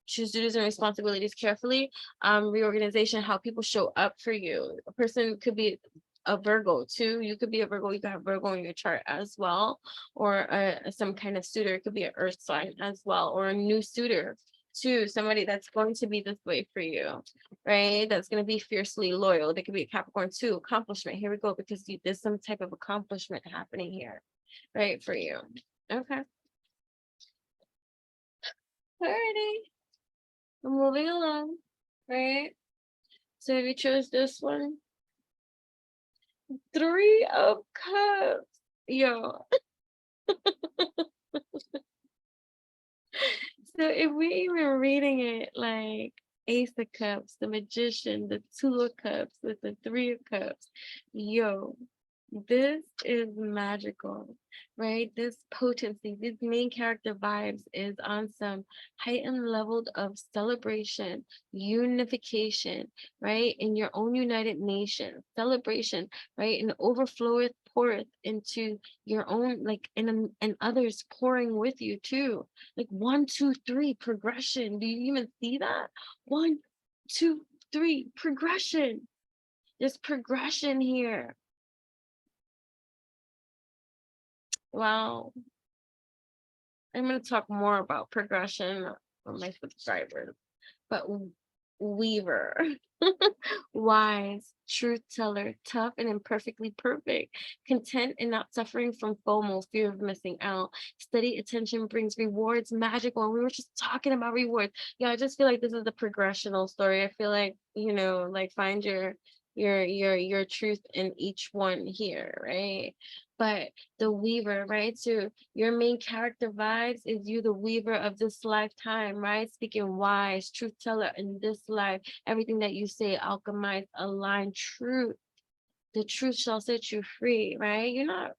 choose duties and responsibilities carefully, reorganization, how people show up for you. A person could be a Virgo too. You could be a Virgo. You could have Virgo in your chart as well, or some kind of suitor. It could be an earth sign as well, or a new suitor too. Somebody that's going to be this way for you, right? That's going to be fiercely loyal. They could be a Capricorn too. Accomplishment. Here we go, because there's some type of accomplishment happening here, right, for you. Okay. Alrighty. Moving along, right? So if you chose this one, 3 of Cups. Yo. So if we're even reading it like Ace of Cups, the Magician, the 2 of Cups with the 3 of Cups, yo, this is magical, right? This potency, these main character vibes is on some heightened level of celebration, unification, right? In your own United Nation, celebration, right? And overfloweth, poureth into your own, like, and others pouring with you too. Like 1, 2, 3 progression. Do you even see that? 1, 2, 3, progression. There's progression here. Wow. I'm going to talk more about progression on my subscribers, but weaver, wise, truth teller, tough and imperfectly perfect, content and not suffering from FOMO, fear of missing out. Steady attention brings rewards, magical. And we were just talking about rewards. Yeah, I just feel like this is the progressional story. I feel like, like find your truth in each one here, right? But the weaver, right? So your main character vibes is you, the weaver of this lifetime, right? Speaking wise, truth teller in this life. Everything that you say, alchemize, align, truth. The truth shall set you free, right? You're not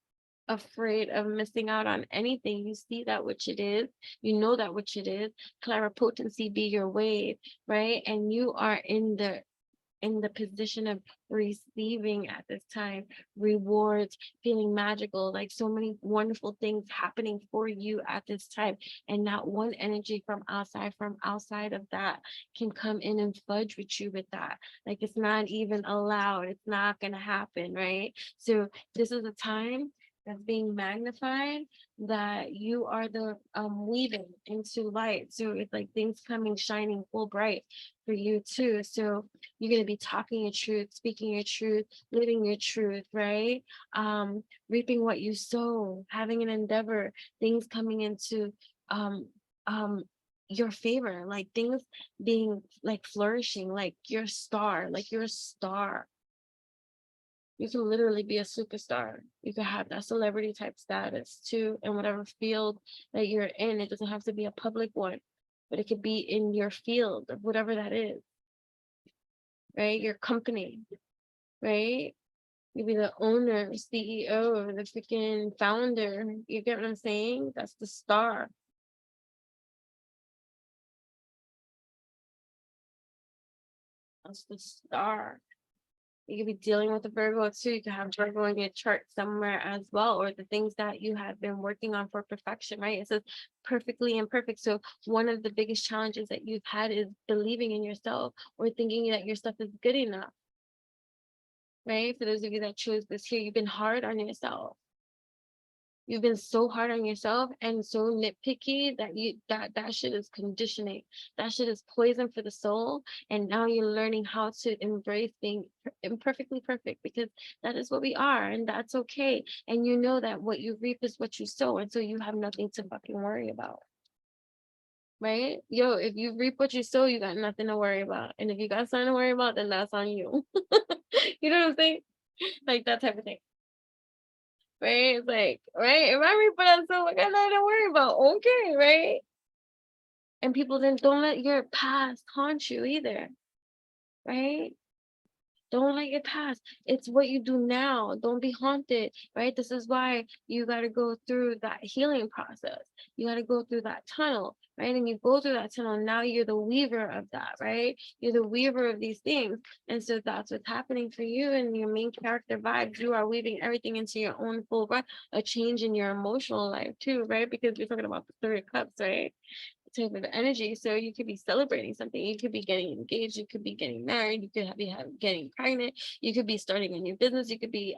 afraid of missing out on anything. You see that which it is, you know that which it is. Claripotency be your wave, right? And you are in the position of receiving at this time rewards, feeling magical, like so many wonderful things happening for you at this time. And not one energy from outside of that can come in and fudge with you with that. Like it's not even allowed. It's not going to happen, right? So this is a time that's being magnified, that you are the weaving into light. So it's like things coming shining full bright for you too. So you're going to be talking your truth, speaking your truth, living your truth, right? Reaping what you sow, having an endeavor, things coming into um um your favor, like things being like flourishing, like you're a star, like you're a star. You can literally be a superstar. You can have that celebrity type status too, in whatever field that you're in. It doesn't have to be a public one, but it could be in your field of whatever that is, right? Your company, right? You be the owner, CEO, the freaking founder. You get what I'm saying? That's the star. That's the star. You could be dealing with a Virgo too. You could have Virgo in your chart somewhere as well, or the things that you have been working on for perfection, right? It says perfectly imperfect. So one of the biggest challenges that you've had is believing in yourself or thinking that your stuff is good enough, right? For those of you that chose this here, you've been hard on yourself. You've been so hard on yourself and so nitpicky that that shit is conditioning. That shit is poison for the soul. And now you're learning how to embrace being imperfectly perfect, because that is what we are, and that's okay. And you know that what you reap is what you sow, and so you have nothing to fucking worry about. Right? Yo, if you reap what you sow, you got nothing to worry about. And if you got something to worry about, then that's on you. You know what I'm saying? Like that type of thing. Right? It's like, right? If I reap what I sow, I got nothing to worry about. Okay, right? And people then don't let your past haunt you either, right? Don't let it pass. It's what you do now. Don't be haunted, right? This is why you got to go through that healing process. You got to go through that tunnel, right? And you go through that tunnel. Now you're the weaver of that, right? You're the weaver of these things. And so that's what's happening for you and your main character vibes. You are weaving everything into your own full breath, a change in your emotional life too, right? Because we're talking about the Three of Cups, right? Type of energy. So you could be celebrating something. You could be getting engaged. You could be getting married. You could be getting pregnant. You could be starting a new business. You could be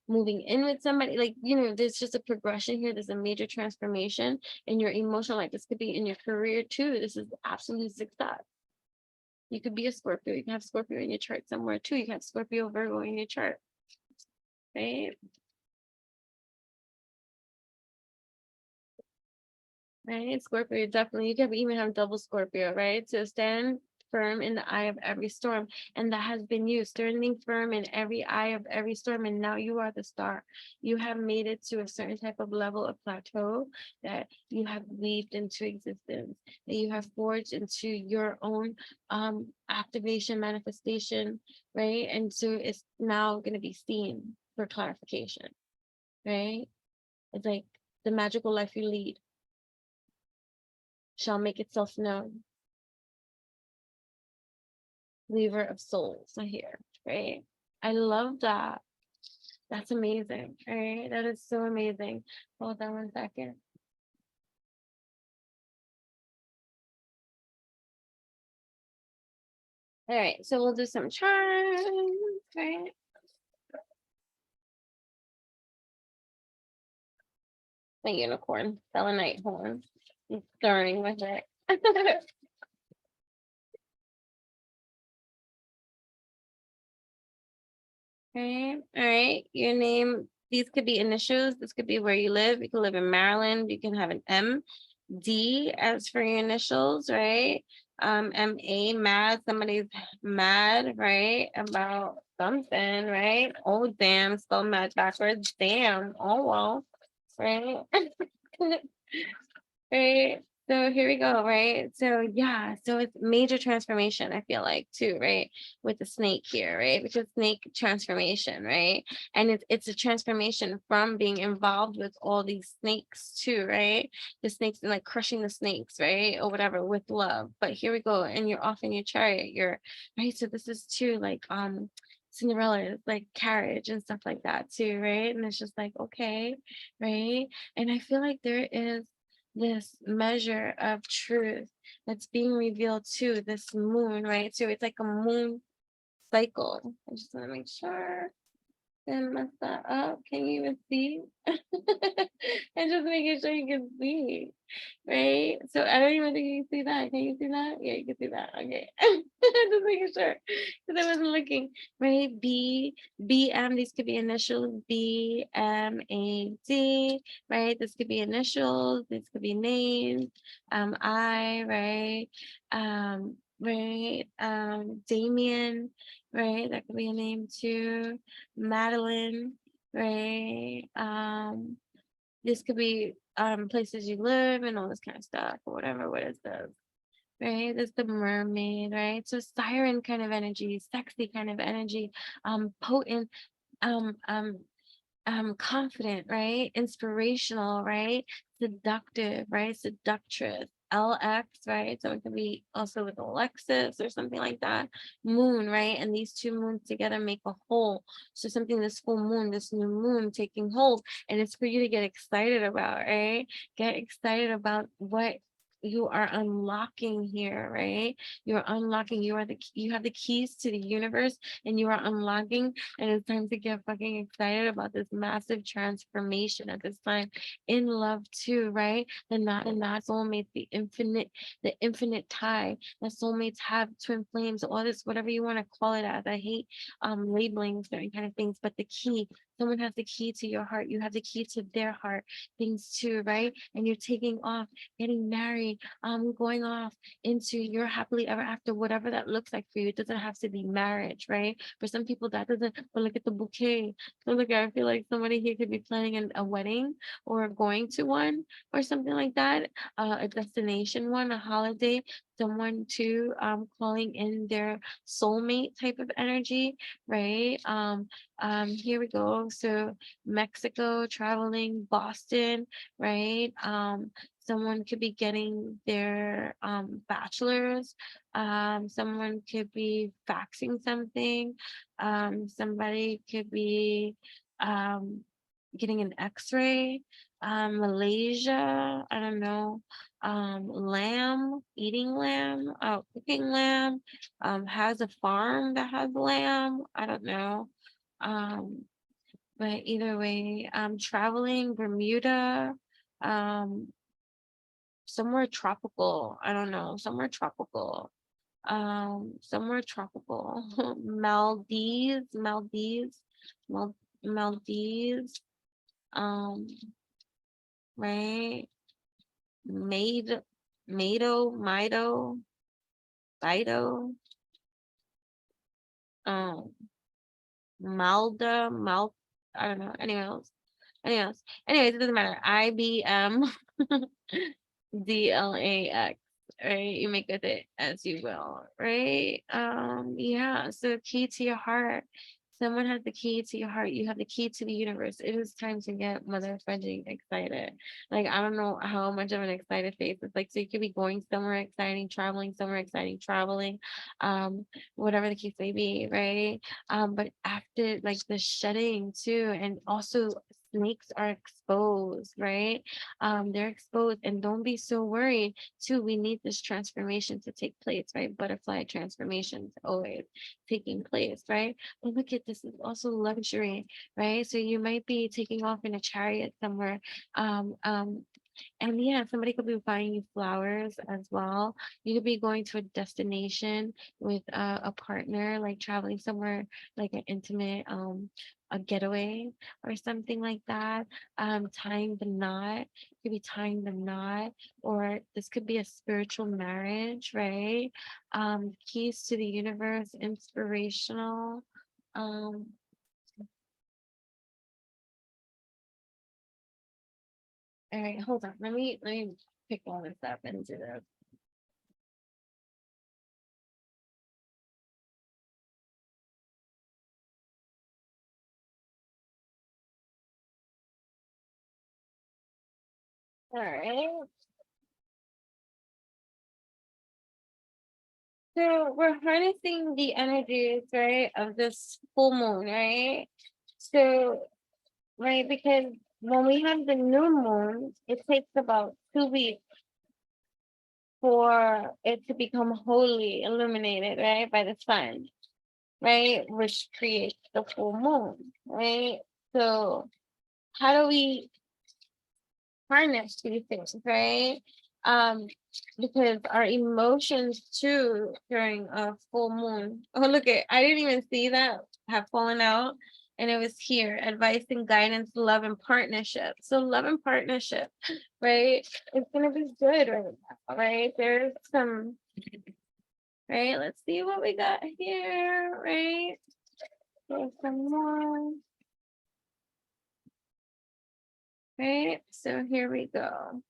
moving in with somebody. Like, there's just a progression here. There's a major transformation in your emotional life. This could be in your career too. This is absolute success. You could be a Scorpio. You can have Scorpio in your chart somewhere too. You can have Scorpio, Virgo in your chart, right? Right? Scorpio, definitely. You can even have double Scorpio, right? So stand firm in the eye of every storm. And that has been you, standing firm in every eye of every storm. And now you are the star. You have made it to a certain type of level of plateau that you have weaved into existence, that you have forged into your own activation, manifestation, right? And so it's now going to be seen for clarification, right? It's like the magical life you lead shall make itself known. Weaver of souls are here, right? I love that. That's amazing, right? That is so amazing. Hold on 1 second. All right, so we'll do some charms, right? The unicorn, selenite horn. I'm stirring with it. Okay. All right. Your name, these could be initials. This could be where you live. You can live in Maryland. You can have an M, D as for your initials, right? MA, mad. Somebody's mad, right? About something, right? Oh, damn. Spell mad backwards. Damn. Oh, well. Right. Right. So here we go, right? So yeah, so it's major transformation, I feel like too, right? With the snake here, right? Because snake transformation, right? And it's a transformation from being involved with all these snakes too, right? The snakes and like crushing the snakes, right? Or whatever with love. But here we go, and you're off in your chariot, you're right. So this is too like Cinderella's like carriage and stuff like that too, right? And it's just like, okay, right? And I feel like there is this measure of truth that's being revealed to this moon, right? So it's like a moon cycle. I just want to make sure I didn't mess that up. Can you even see? And just making sure you can see, right? So I don't even think you can see that. Can you see that? Yeah, you can see that. Okay. Just making sure because I wasn't looking, right? B, M, these could be initials, B, M, A, D, right? This could be initials, this could be names, I, right? Right, Damien, right? That could be a name too. Madeline, right? This could be places you live and all this kind of stuff or whatever. What is this? Right? There's the mermaid, right? So siren kind of energy, sexy kind of energy, potent, um, um, confident, right? Inspirational, right? Seductive, right? Seductress. LX, right? So it can be also with Alexis or something like that. Moon, right? And these two moons together make a whole. So something this full moon, this new moon taking hold, and it's for you to get excited about, right? Get excited about what you are unlocking here, right? You're unlocking, you have the keys to the universe, and you are unlocking, and it's time to get fucking excited about this massive transformation at this time in love too, right? The not soulmates, the infinite tie that soulmates have, twin flames, all this, whatever you want to call it as. I hate labeling certain kind of things, but the key, someone has the key to your heart, you have the key to their heart, things too, right? And you're taking off, getting married, going off into your happily ever after, whatever that looks like for you. It doesn't have to be marriage, right? For some people that doesn't, but look at the bouquet. So look, I feel like somebody here could be planning a wedding or going to one or something like that, a destination one, a holiday, someone too calling in their soulmate type of energy, right? Here we go. So Mexico, traveling, Boston, right? Someone could be getting their bachelor's, someone could be faxing something, somebody could be um, getting an x-ray, Malaysia, I don't know, lamb, eating lamb, cooking lamb, has a farm that has lamb, I don't know. Um, but either way, traveling, Bermuda, um, somewhere tropical. I don't know, somewhere tropical. Somewhere tropical. Mal- Maldives. Um, right? Made, Mido, Fido. Um, Mal. I don't know. Anyways, it doesn't matter. IBM. DLAX, right? You make with it as you will, right? Yeah, so key to your heart. Someone has the key to your heart. You have the key to the universe. It is time to get mother fudging excited. Like, I don't know how much of an excited face. It's like, so you could be going somewhere exciting, traveling somewhere exciting, traveling, whatever the case may be, right? But after like the shedding too, and also snakes are exposed, right? They're exposed, and don't be so worried too. We need this transformation to take place, right? Butterfly transformations always taking place, right? But look at this, is also luxury, right? So you might be taking off in a chariot somewhere, um, um, and yeah, somebody could be buying you flowers as well. You could be going to a destination with a partner, like traveling somewhere like an intimate, a getaway or something like that. Tying the knot, could be tying the knot, or this could be a spiritual marriage, right? Keys to the universe, inspirational. Um, all right, hold on. Let me pick all this up and do this. All right. So we're harnessing the energies, right, of this full moon, right? So, right, because when we have the new moon, it takes about 2 weeks for it to become wholly illuminated, right, by the sun, right, which creates the full moon, right? So, how do we harness these things, right? Um, because our emotions too during a full moon. Oh, look at, I didn't even see that have fallen out. And it was here, advice and guidance, love and partnership. So love and partnership, right? It's gonna be good right now, right? There's some, right? Let's see what we got here, right? There's some more, right? So here we go.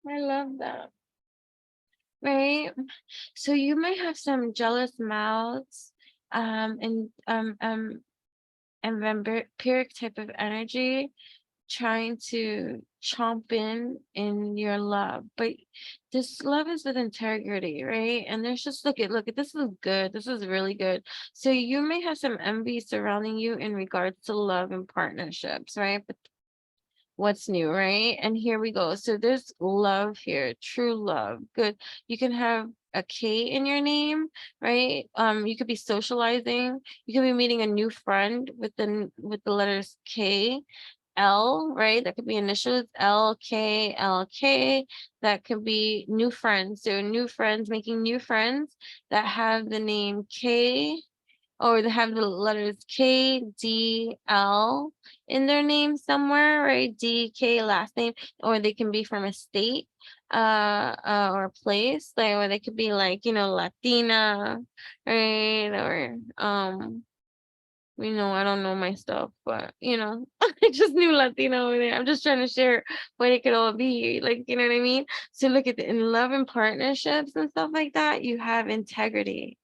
I love that. Right. So you might have some jealous mouths, and vampiric type of energy trying to chomp in your love. But this love is with integrity, right? And there's just look at this is good. This is really good. So you may have some envy surrounding you in regards to love and partnerships, right? But what's new, right? And here we go. So there's love here, true love. Good. You can have a K in your name, right? You could be socializing. You could be meeting a new friend with the letters K. L, right? That could be initials L K L K. That could be new friends. So new friends, making new friends that have the name K, or they have the letters K, D, L in their name somewhere, right? D, K, last name, or they can be from a state, or a place, like, or they could be like, Latina, right? Or, I don't know my stuff, but, I just knew Latina over there. I'm just trying to share what it could all be, like, you know what I mean? So look at in love and partnerships and stuff like that, you have integrity.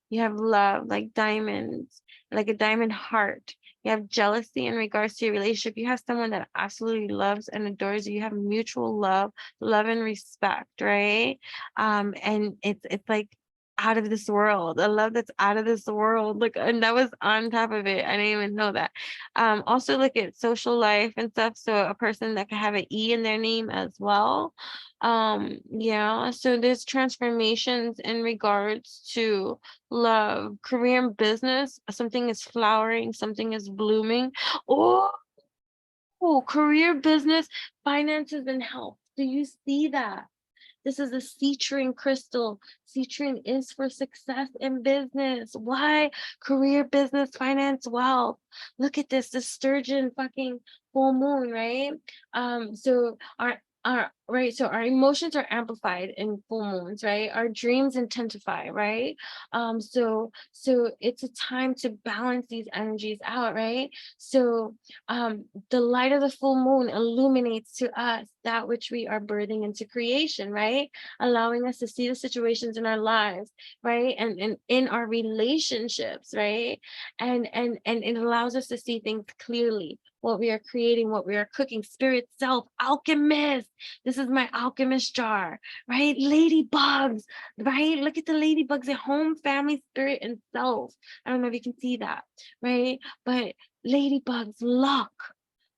You have love, like diamonds, like a diamond heart. You have jealousy in regards to your relationship. You have someone that absolutely loves and adores you. You have mutual love and respect, right? And it's like out of this world, a love that's out of this world. Look, and that was on top of it. I didn't even know that. Also look at social life and stuff. So a person that could have an E in their name as well. Yeah, so there's transformations in regards to love, career and business. Something is flowering, something is blooming. Oh, career, business, finances, and health. Do you see that? This is a citrine crystal. Citrine is for success in business. Why? Career, business, finance, wealth. Look at this, the sturgeon fucking full moon, right? So our right, so our emotions are amplified in full moons, right? Our dreams intensify, right? So it's a time to balance these energies out, right? So the light of the full moon illuminates to us that which we are birthing into creation, right? Allowing us to see the situations in our lives, right? And in our relationships, right? And it allows us to see things clearly, what we are creating, what we are cooking, spirit self, alchemist. This is my alchemist jar, right? Ladybugs, right? Look at the ladybugs at home, family, spirit, and self. I don't know if you can see that, right? But ladybugs, luck,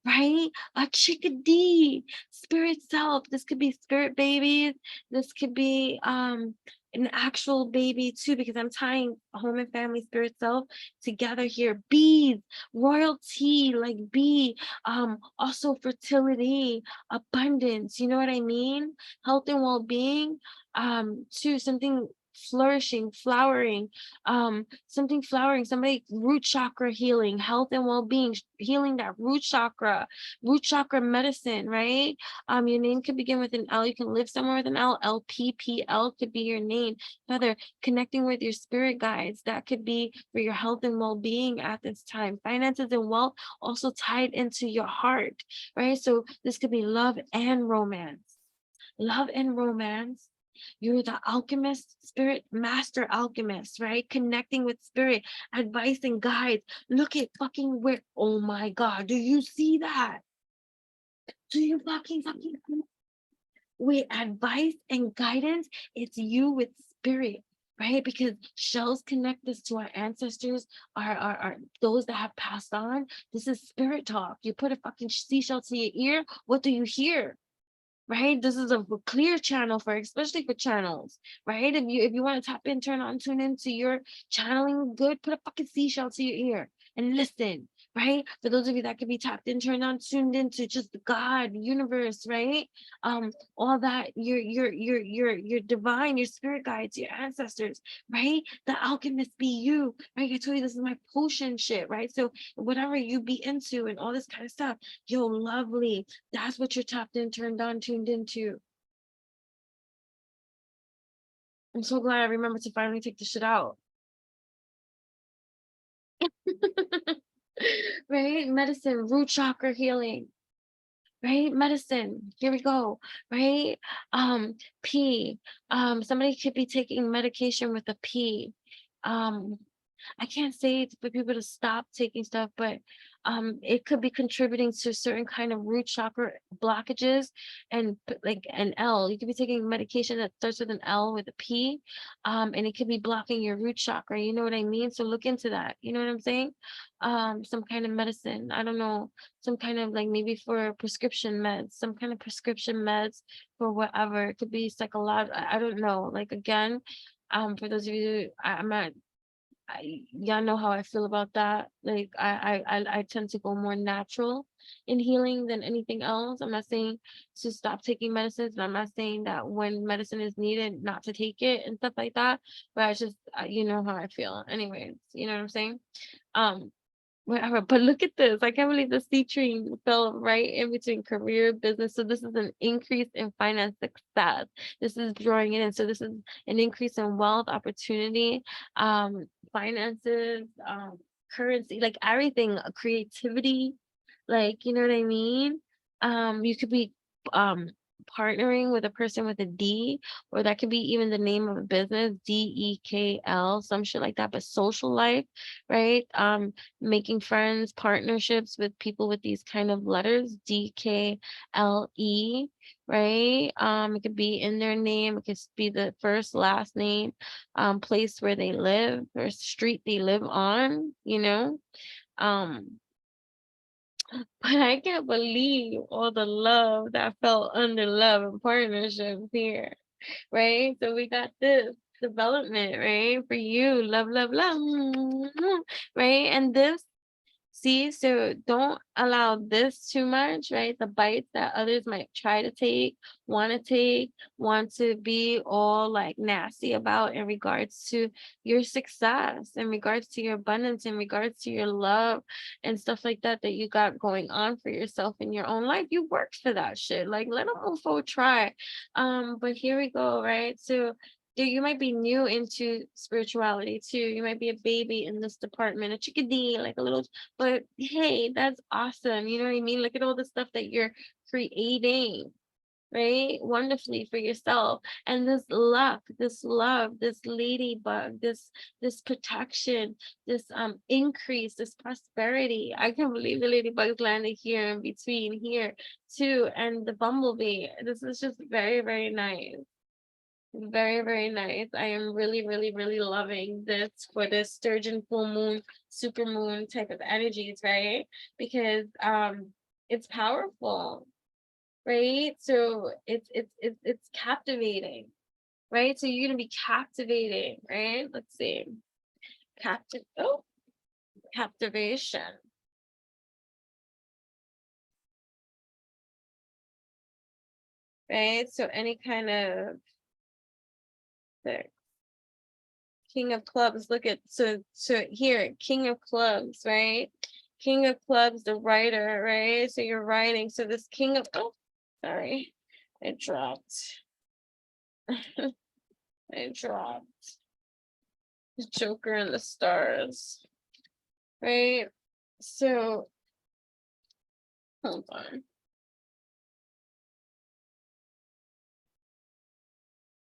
right? A chickadee, spirit self. This could be spirit babies. This could be an actual baby too, because I'm tying home and family, spirit self together here. Bees, royalty, like bee, also fertility, abundance, you know what I mean? Health and well-being, too, something flourishing, flowering, something flowering, somebody root chakra healing, health and well-being, healing that root chakra medicine, right? Your name could begin with an L. You can live somewhere with an L. LPPL could be your name. Further, connecting with your spirit guides, that could be for your health and well-being at this time. Finances and wealth also tied into your heart, right? So this could be love and romance. Love and romance. You're the alchemist, spirit master alchemist, right? Connecting with spirit, advice and guides. Look at fucking where, oh my God, do you see that? Do you fucking with advice and guidance? It's you with spirit, right? Because shells connect us to our ancestors, our those that have passed on. This is spirit talk. You put a fucking seashell to your ear, what do you hear? Right? This is a clear channel for, especially for channels, right? If you want to tap in, turn on, tune into your channeling good, put a fucking seashell to your ear and listen, right? For those of you that could be tapped in, turned on, tuned into just God, universe, right? All that, your divine, your spirit guides, your ancestors, right? The alchemist be you, right? I told you this is my potion shit, right? So whatever you be into and all this kind of stuff, yo, lovely. That's what you're tapped in, turned on, tuned into. I'm so glad I remembered to finally take the shit out. Right? Medicine, root chakra healing, right? Medicine, here we go, right? P, somebody could be taking medication with a P. I can't say it's for people to stop taking stuff, but it could be contributing to certain kind of root chakra blockages. And like an L, you could be taking medication that starts with an L with a P, and it could be blocking your root chakra. You know what I mean? So look into that. You know what I'm saying? Some kind of medicine. I don't know, some kind of like maybe for prescription meds, some kind of prescription meds for whatever. It could be psychological. I don't know. Like again, for those of you, I'm not, y'all know how I feel about that. Like I tend to go more natural in healing than anything else. I'm not saying to stop taking medicines, and I'm not saying that when medicine is needed not to take it and stuff like that. But I just, you know how I feel. Anyways, you know what I'm saying? Um, Whatever. But look at this. I can't believe the C tree fell right in between career, business. So this is an increase in finance success. This is drawing it in. So this is an increase in wealth, opportunity, finances, currency, like everything, creativity, like, you know what I mean? You could be um partnering with a person with a D, or that could be even the name of a business, DEKL, some shit like that, but social life, right? Making friends, partnerships with people with these kind of letters, DKLE, right? It could be in their name, it could be the first, last name, place where they live, or street they live on, you know? Um, but I can't believe all the love that felt under love and partnerships here, right? So we got this development, right? For you, love, love, love, right? And this, see, so don't allow this too much, right? The bites that others might try to take, want to be all like nasty about in regards to your success, in regards to your abundance, in regards to your love and stuff like that that you got going on for yourself in your own life. You worked for that shit. Like let them mofo try. But here we go, right? So you might be new into spirituality too. You might be a baby in this department, a chickadee, like a little, but hey, that's awesome. You know what I mean? Look at all the stuff that you're creating, right? Wonderfully for yourself. And this luck, this love, this ladybug, this protection, this increase, this prosperity. I can't believe the ladybug's landed here in between here too, and the bumblebee. This is just very, very nice. Very, very nice. I am really, really, really loving this for this sturgeon full moon, super moon type of energies, right? Because it's powerful, right? So it's captivating, right? So you're gonna be captivating, right? Let's see. Captivation. Right? So any kind of King of Clubs, look at so here, King of Clubs, right? King of Clubs, the writer, right? So you're writing. So this King of sorry, it dropped. It dropped. The Joker and the stars. Right? So hold on.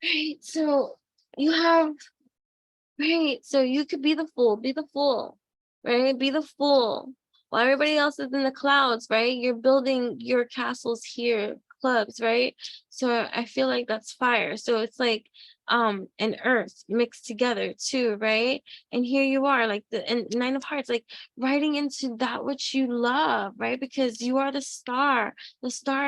Right. So you have right. So you could be the fool, right? Be the fool. While everybody else is in the clouds, right? You're building your castles here, clubs, right? So I feel like that's fire. So it's like and earth mixed together too, right? And here you are, like the and Nine of Hearts, like writing into that which you love, right? Because you are the star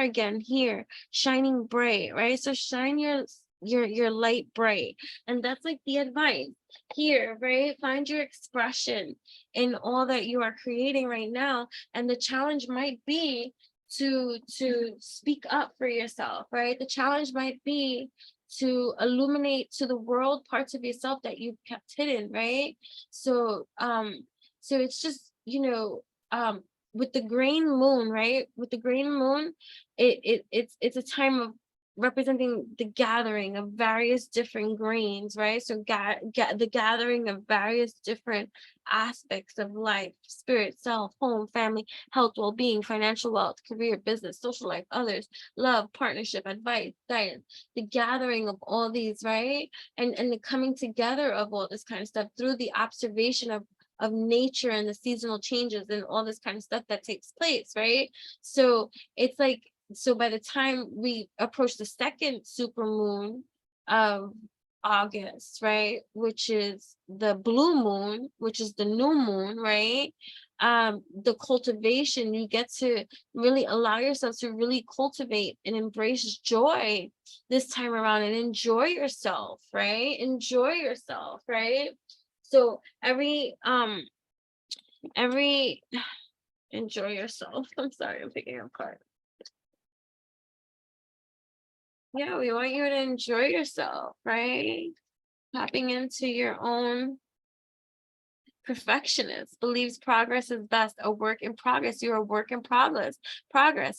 again here, shining bright, right? So shine your light bright. And that's like the advice here, right? Find your expression in all that you are creating right now. And the challenge might be to speak up for yourself, right? The challenge might be to illuminate to the world parts of yourself that you've kept hidden, right? So so it's just, with the green moon, right? With the green moon, it's a time of representing the gathering of various different grains, right? So the gathering of various different aspects of life: spirit, self, home, family, health, well-being, financial wealth, career, business, social life, others, love, partnership, advice, guidance, the gathering of all these, right? And the coming together of all this kind of stuff through the observation of nature and the seasonal changes and all this kind of stuff that takes place, right? So it's like, so by the time we approach the second super moon of August, right, which is the blue moon, which is the new moon, right? The cultivation, you get to really allow yourself to really cultivate and embrace joy this time around and enjoy yourself, right? Enjoy yourself, right? So every enjoy yourself. I'm sorry, I'm picking up cards. Yeah, we want you to enjoy yourself, right? Tapping into your own perfectionist, believes progress is best, a work in progress. You're a work in progress,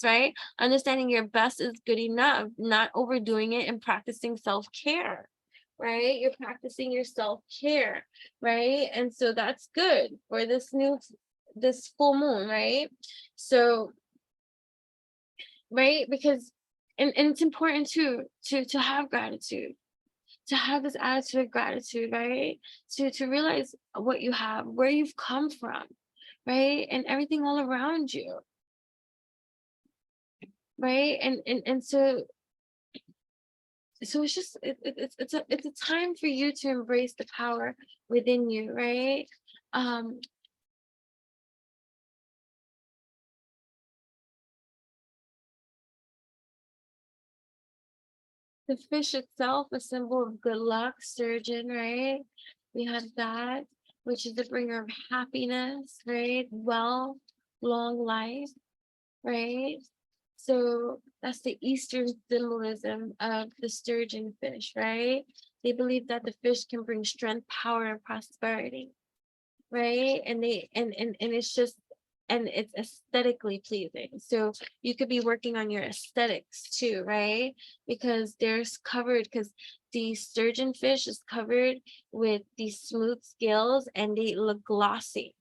right? Understanding your best is good enough, not overdoing it, and practicing self-care, right? You're practicing your self-care, right? And so that's good for this full moon, right? So, right, because and it's important to have gratitude, to have this attitude of gratitude, right? To realize what you have, where you've come from, right? And everything all around you, right? And so it's just it's a time for you to embrace the power within you, right? The fish itself, a symbol of good luck, sturgeon, right? We have that, which is the bringer of happiness, right? Wealth, long life, right? So that's the Eastern symbolism of the sturgeon fish, right? They believe that the fish can bring strength, power, and prosperity, right? And it's just, and it's aesthetically pleasing. So you could be working on your aesthetics too, right? Because there's covered, because the sturgeon fish is covered with these smooth scales and they look glossy.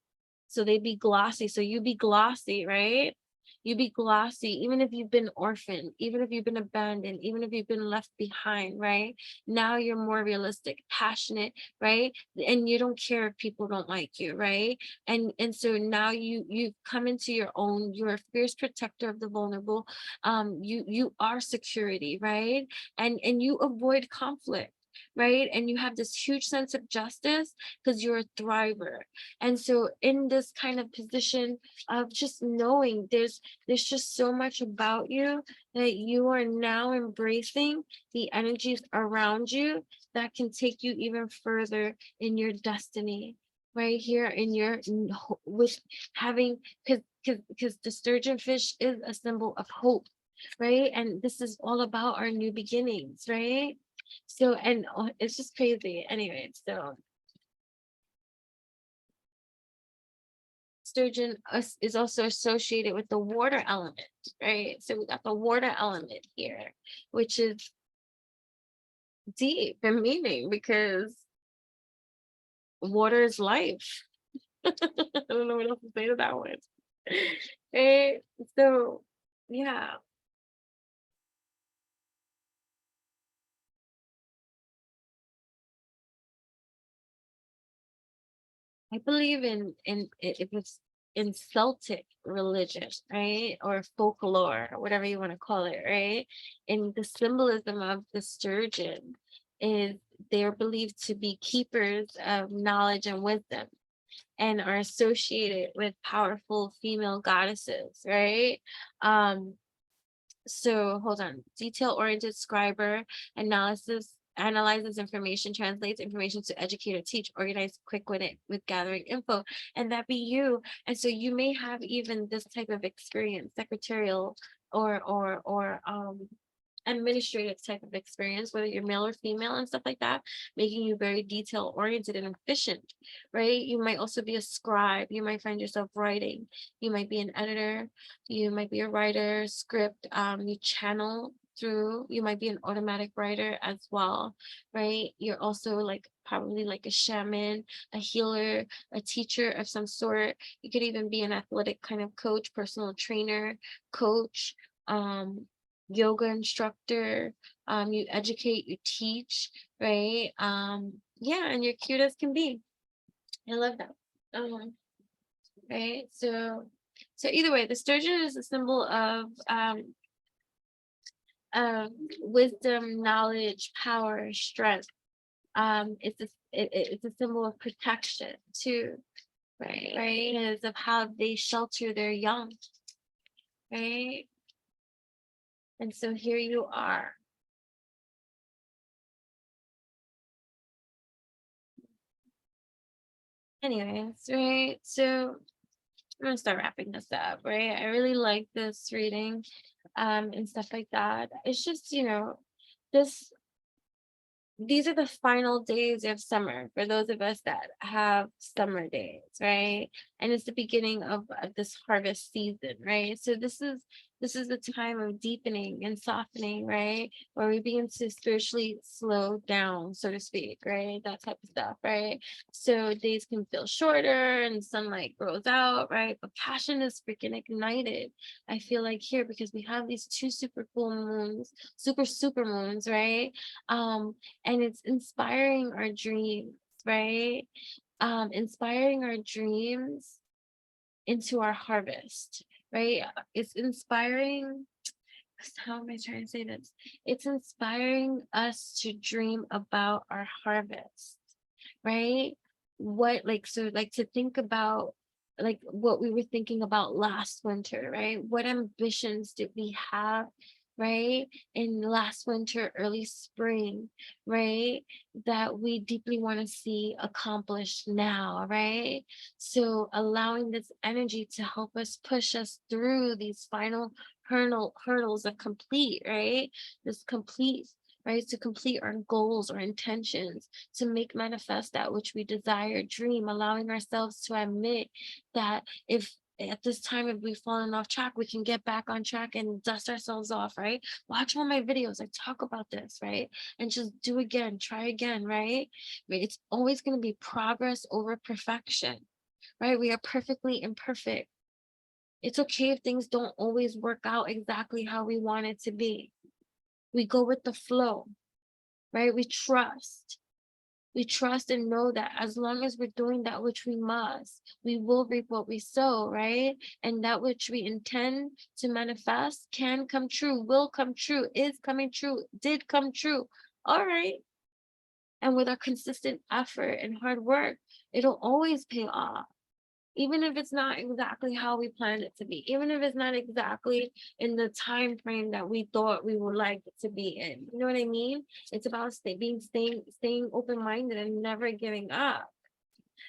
So they be glossy. So you be glossy, right? You be glossy, even if you've been orphaned, even if you've been abandoned, even if you've been left behind, right? Now you're more realistic, passionate, right? And you don't care if people don't like you, right? And so now you come into your own. You're a fierce protector of the vulnerable. You are security, right? And you avoid conflict, right? And you have this huge sense of justice because you're a thriver. And so in this kind of position of just knowing there's just so much about you that you are now embracing the energies around you that can take you even further in your destiny, right here in your with having, because the sturgeon fish is a symbol of hope, right? And this is all about our new beginnings, right? So, and it's just crazy. Anyway, so sturgeon is also associated with the water element, right? So we got the water element here, which is deep in meaning because water is life. I don't know what else to say to that one. Right? So, yeah. I believe in if it's in Celtic religion, right? Or folklore, or whatever you want to call it, right? And the symbolism of the sturgeon is they're believed to be keepers of knowledge and wisdom and are associated with powerful female goddesses, right? Um, so hold on. Detail-oriented scriber analysis analyzes information, translates information to educate or teach, organize, quick-witted with gathering info, and that be you. And so you may have even this type of experience, secretarial or administrative type of experience, whether you're male or female and stuff like that, making you very detail oriented and efficient, right? You might also be a scribe. You might find yourself writing. You might be an editor. You might be a writer, script. You channel through. You might be an automatic writer as well, right? You're also like probably like a shaman, a healer, a teacher of some sort. You could even be an athletic kind of coach, personal trainer, coach. Yoga instructor, you educate, you teach, right? Yeah, and you're cute as can be. I love that. Right. So either way, the sturgeon is a symbol of wisdom, knowledge, power, strength. It's a symbol of protection too, right? Because of how they shelter their young, right? And so here you are. Anyways, right? So I'm gonna start wrapping this up, right? I really like this reading, and stuff like that. It's just, this these are the final days of summer for those of us that have summer days, right? And it's the beginning of this harvest season, right? So this is the time of deepening and softening, right? Where we begin to spiritually slow down, so to speak, right? That type of stuff, right? So days can feel shorter and sunlight grows out, right? But passion is freaking ignited. I feel like here because we have these two super full moons, super moons, right? And it's inspiring our dreams, right? Inspiring our dreams into our harvest, right? It's inspiring. How am I trying to say this? It's inspiring us to dream about our harvest, right? What, like, so, like, to think about like what we were thinking about last winter, right? What ambitions did we have, right? In last winter, early spring, right? That we deeply want to see accomplished now, right? So allowing this energy to help us push us through these final hurdles of complete, right? This complete, right? To complete our goals or intentions, to make manifest that which we desire, dream, allowing ourselves to admit that if at this time if we've fallen off track, we can get back on track and dust ourselves off, right? Watch one of my videos, I talk about this, right? And just do again, try again, right? It's always going to be progress over perfection, right? We are perfectly imperfect, It's okay if things don't always work out exactly how we want it to be. We go with the flow, right? We trust. We trust and know that as long as we're doing that which we must, we will reap what we sow, right? And that which we intend to manifest can come true, will come true, is coming true, did come true. All right. And with our consistent effort and hard work, it'll always pay off. Even if it's not exactly how we planned it to be, even if it's not exactly in the time frame that we thought we would like it to be in. You know what I mean? It's about staying open-minded and never giving up.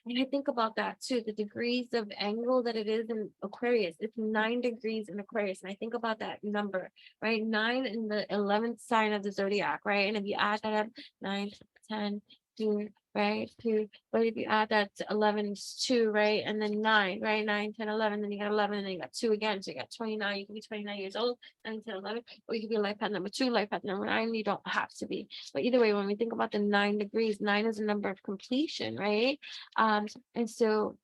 And I think about that too, the degrees of angle that it is in Aquarius. It's 9 degrees in Aquarius. And I think about that number, right? 9 in the 11th sign of the zodiac, right? And if you add that up, 9, 10, 2, right? 2. But if you add that to 11, it's 2, right? And then 9, right? 9, 10, 11. Then you got 11, and then you got 2 again. So you got 29. You can be 29 years old, 9, 10, 11. Or you can be life path number 2, life path number 9. You don't have to be. But either way, when we think about the 9 degrees, 9 is a number of completion, right? And so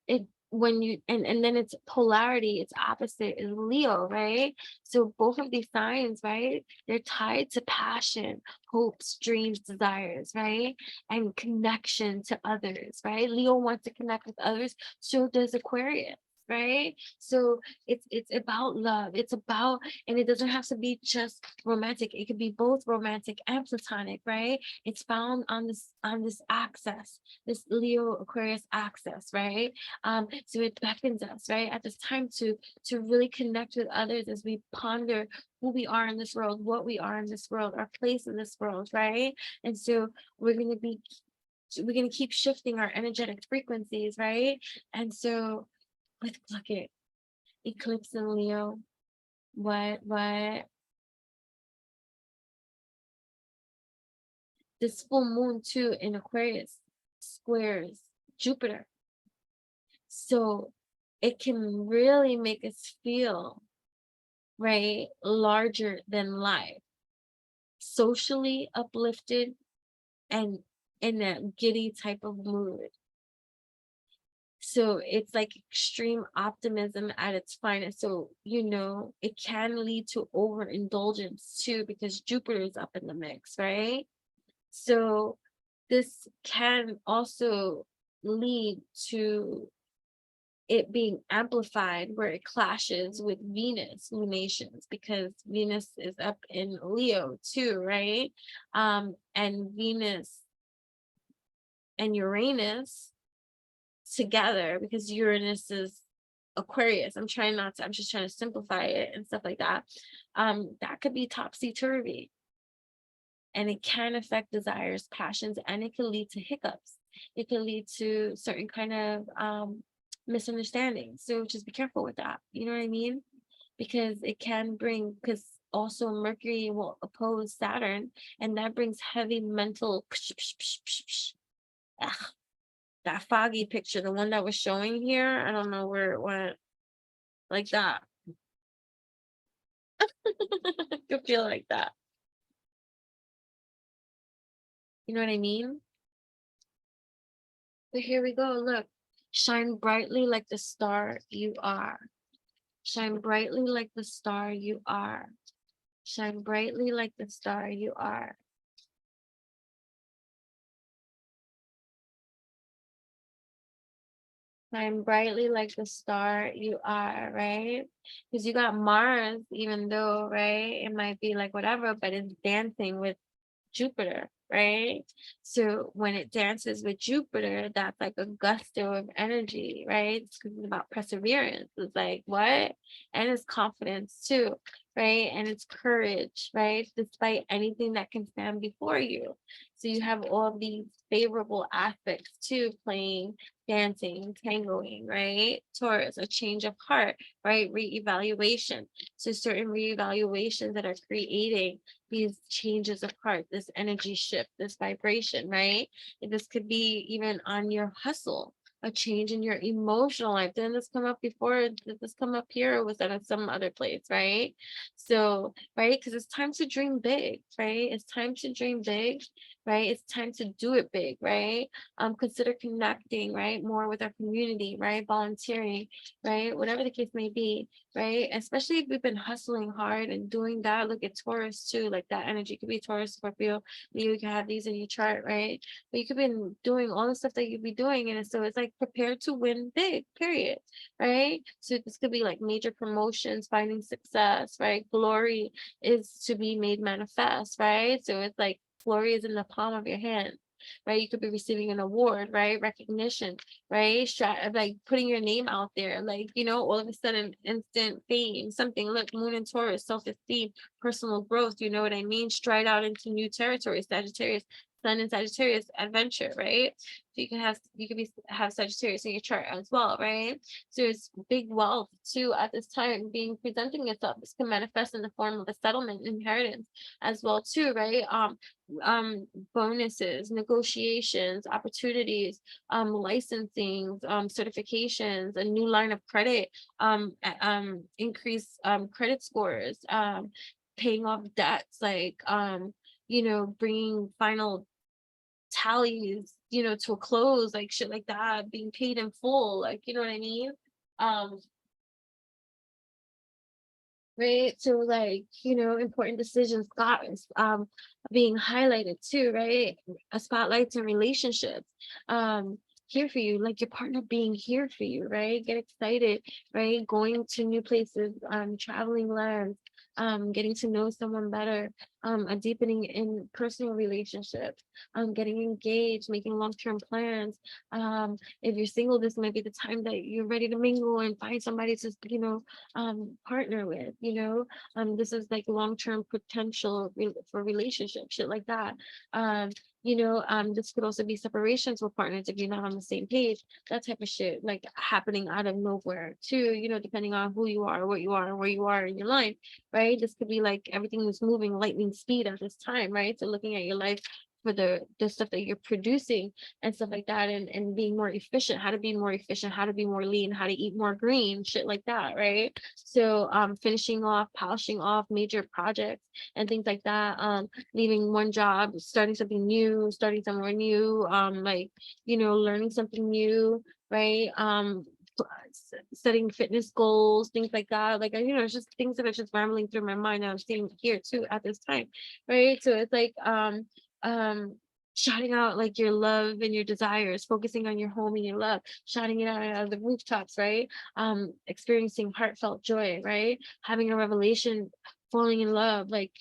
it when you and then it's polarity, it's opposite is Leo, right? So both of these signs, right, they're tied to passion, hopes, dreams, desires, right? And connection to others, right? Leo wants to connect with others, so does Aquarius, right? So it's about love. It's about, and it doesn't have to be just romantic. It could be both romantic and platonic, right? It's found on this axis, this Leo Aquarius axis, right? So it beckons us, right, at this time to really connect with others as we ponder who we are in this world, what we are in this world, our place in this world, right? And so we're going to keep shifting our energetic frequencies, right? And so look at eclipse in Leo. What this full moon too in Aquarius squares Jupiter. So it can really make us feel, right, larger than life, socially uplifted, and in a giddy type of mood. So it's like extreme optimism at its finest. So, it can lead to overindulgence too, because Jupiter is up in the mix, right? So this can also lead to it being amplified where it clashes with Venus lunations, because Venus is up in Leo too, right? And Venus and Uranus together, because Uranus is Aquarius. I'm just trying to simplify it and stuff like that. That could be topsy-turvy. And it can affect desires, passions, and it can lead to hiccups. It can lead to certain kind of misunderstandings. So just be careful with that. You know what I mean? Because it can because also Mercury will oppose Saturn, and that brings heavy mental that foggy picture, the one that was showing here. I don't know where it went, like that. You feel like that. You know what I mean? But here we go. Look, shine brightly like the star you are. Shine brightly like the star you are. Shine brightly like the star you are. Shine brightly like the star you are, right? Because you got Mars, even though, right, it might be like whatever, but it's dancing with Jupiter, right? So when it dances with Jupiter, that's like a gusto of energy, right? It's about perseverance. It's like what? And it's confidence too, right? And it's courage, right? Despite anything that can stand before you. So you have all of these favorable aspects too, playing, dancing, tangoing, right? Taurus, a change of heart, right? Reevaluation. So certain reevaluations that are creating these changes of heart, this energy shift, this vibration, right? And this could be even on your hustle, a change in your emotional life. Didn't this come up before? Did this come up here, or was that at some other place, right? So, right, because it's time to dream big, right? It's time to dream big, right? It's time to do it big, right? Consider connecting, right, more with our community, right? Volunteering, right? Whatever the case may be, right? Especially if we've been hustling hard and doing that. Look at Taurus too, like that energy could be Taurus, Scorpio. You can have these in your chart, right? But you could be doing all the stuff that you'd be doing, and so it's like prepare to win big, period, right? So this could be like major promotions, finding success, right? Glory is to be made manifest, right? So it's like glory is in the palm of your hand, right? You could be receiving an award, right? Recognition, right? Like putting your name out there, like, all of a sudden, instant fame, something. Look, Moon and Taurus, self-esteem, personal growth, you know what I mean? Stride out into new territory, Sagittarius. Sun and Sagittarius, adventure, right? So you could have Sagittarius in your chart as well, right? So it's big wealth too at this time being presenting itself. This can manifest in the form of a settlement, inheritance as well too, right? Bonuses, negotiations, opportunities, licensing, certifications, a new line of credit, increase credit scores, paying off debts, like bringing final tallies, to a close, like shit like that, being paid in full, like, you know what I mean? Um, right? So like, important decisions got being highlighted too, right? A spotlight in relationships. Here for you, like your partner being here for you, right? Get excited, right? Going to new places, traveling lands, getting to know someone better, a deepening in personal relationships, getting engaged, making long-term plans. If you're single, this might be the time that you're ready to mingle and find somebody to, partner with, this is like long-term potential for relationship, shit like that. This could also be separations with partners if you're not on the same page, that type of shit, like happening out of nowhere too, depending on who you are, what you are, and where you are in your life, right? This could be like everything is moving lightning speed at this time, right? So looking at your life for the stuff that you're producing and stuff like that, and being more efficient, how to be more efficient, how to be more lean, how to eat more green, shit like that, right? So finishing off, polishing off major projects and things like that, leaving one job, starting something new, starting somewhere new, like, learning something new, right? Setting fitness goals, things like that, like, it's just things that are just rambling through my mind that I'm seeing here too at this time, right? So it's like um shouting out like your love and your desires, focusing on your home and your love, shouting it out of the rooftops, right? Experiencing heartfelt joy, right? Having a revelation, falling in love, like,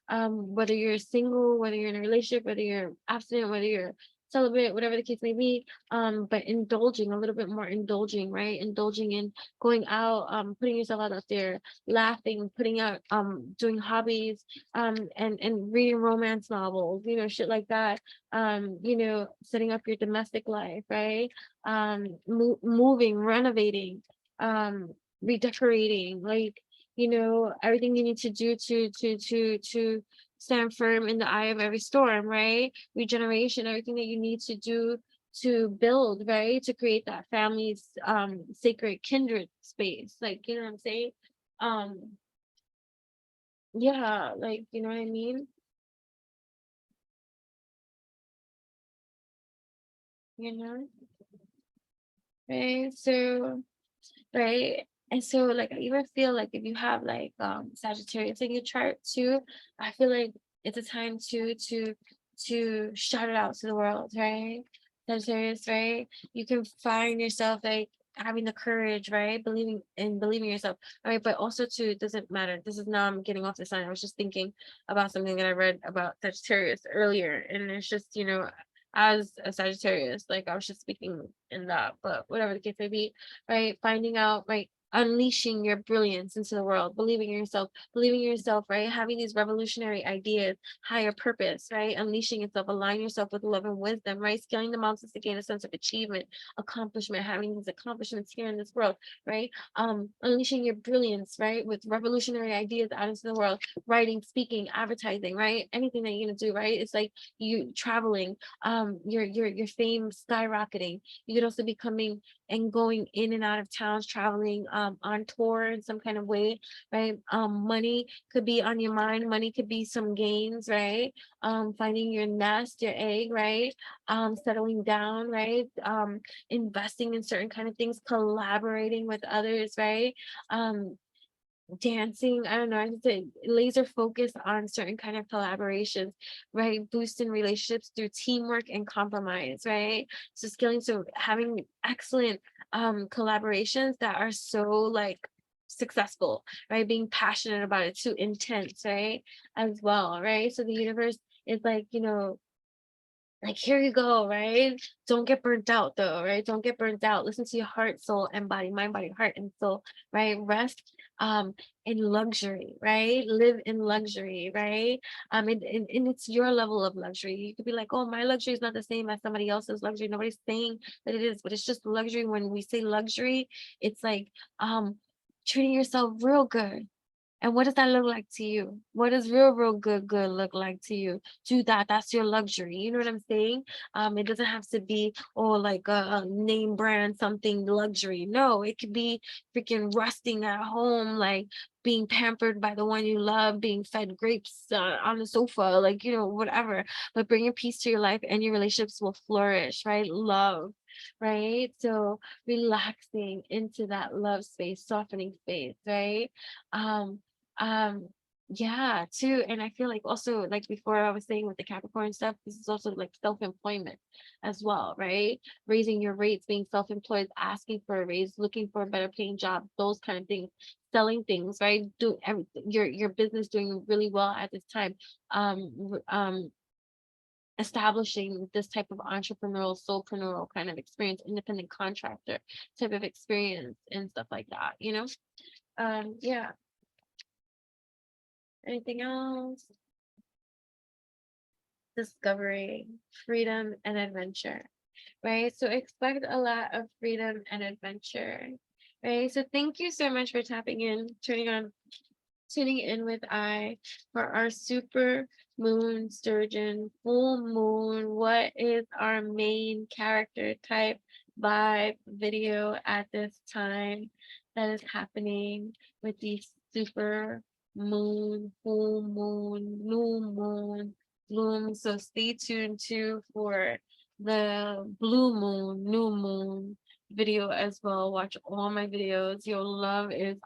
whether you're single, whether you're in a relationship, whether you're abstinent, whether you're celibate, whatever the case may be, but indulging a little bit more, indulging, right? Indulging in going out, putting yourself out there, laughing, putting out, doing hobbies, and reading romance novels, shit like that. Setting up your domestic life, right? Moving, renovating, redecorating, like, everything you need to do to stand firm in the eye of every storm, right? Regeneration, everything that you need to do to build, right? To create that family's sacred kindred space. Like, you know what I'm saying? Um, yeah, like, you know what I mean? You know, right? So, right. And so like I even feel like if you have like Sagittarius in your chart too, I feel like it's a time to shout it out to the world, right? Sagittarius, right? You can find yourself like having the courage, right? Believing yourself. All right, but also too, it doesn't matter. This is now I'm getting off the sign. I was just thinking about something that I read about Sagittarius earlier. And it's just, as a Sagittarius, like I was just speaking in that, but whatever the case may be, right? Finding out, right? Unleashing your brilliance into the world, believing in yourself, right? Having these revolutionary ideas, higher purpose, right? Unleashing yourself, align yourself with love and wisdom, right? Scaling the mountains to gain a sense of achievement, accomplishment, having these accomplishments here in this world, right? Unleashing your brilliance, right? With revolutionary ideas out into the world, writing, speaking, advertising, right? Anything that you're gonna do, right? It's like you traveling, your fame skyrocketing. You could also be coming and going in and out of towns, traveling, on tour in some kind of way, right? Money could be on your mind, money could be some gains, right? Finding your nest, your egg, right? Settling down, right? Investing in certain kind of things, collaborating with others, right? Dancing, I don't know, I just say laser focus on certain kind of collaborations, right? Boosting relationships through teamwork and compromise, right? So scaling, so having excellent collaborations that are so like successful, right? Being passionate about it, too intense, right? As well, right? So the universe is like, like, here you go, right? Don't get burnt out though, right? Don't get burnt out. Listen to your heart, soul, and body, mind, body, heart, and soul, right? Rest in luxury, right? Live in luxury, right? And it's your level of luxury. You could be like, oh, my luxury is not the same as somebody else's luxury. Nobody's saying that it is, but it's just luxury. When we say luxury, it's like treating yourself real good. And what does that look like to you? What does real good look like to you? Do that. That's your luxury. You know what I'm saying? It doesn't have to be like a name brand something luxury. No, it could be freaking resting at home, like being pampered by the one you love, being fed grapes on the sofa, like whatever. But bringing peace to your life and your relationships will flourish, right? Love, right? So relaxing into that love space, softening space, right? Um, um, yeah, too. And I feel like also, like before I was saying with the Capricorn stuff, this is also like self-employment as well, right? Raising your rates, being self-employed, asking for a raise, looking for a better paying job, those kind of things, selling things, right? Do everything, your business doing really well at this time. Establishing this type of entrepreneurial, soulpreneurial kind of experience, independent contractor type of experience and stuff like that, yeah. Anything else? Discovery, freedom, and adventure, right? So expect a lot of freedom and adventure, right? So thank you so much for tapping in, tuning in with I for our super moon sturgeon full moon. What is our main character type vibe video at this time that is happening with the super moon, full moon, new moon, bloom? So stay tuned too for the blue moon, new moon video as well. Watch all my videos. Your love is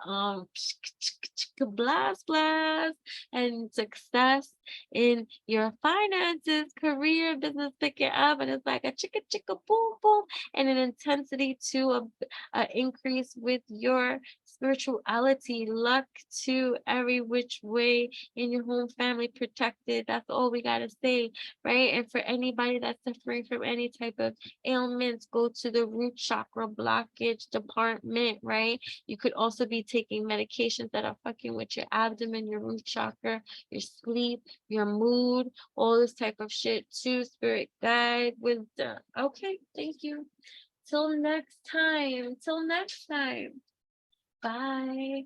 blast blast, and success in your finances, career, business, pick it up, and it's like a chicka chicka boom boom, and an intensity to a increase with your spirituality, luck to every which way in your home, family protected. That's all we gotta say, right? And for anybody that's suffering from any type of ailments, go to the root chakra blockage department, right? You could also be taking medications that are fucking with your abdomen, your root chakra, your sleep, your mood, all this type of shit too. Spirit guide, wisdom. Okay, thank you. Till next time. Bye.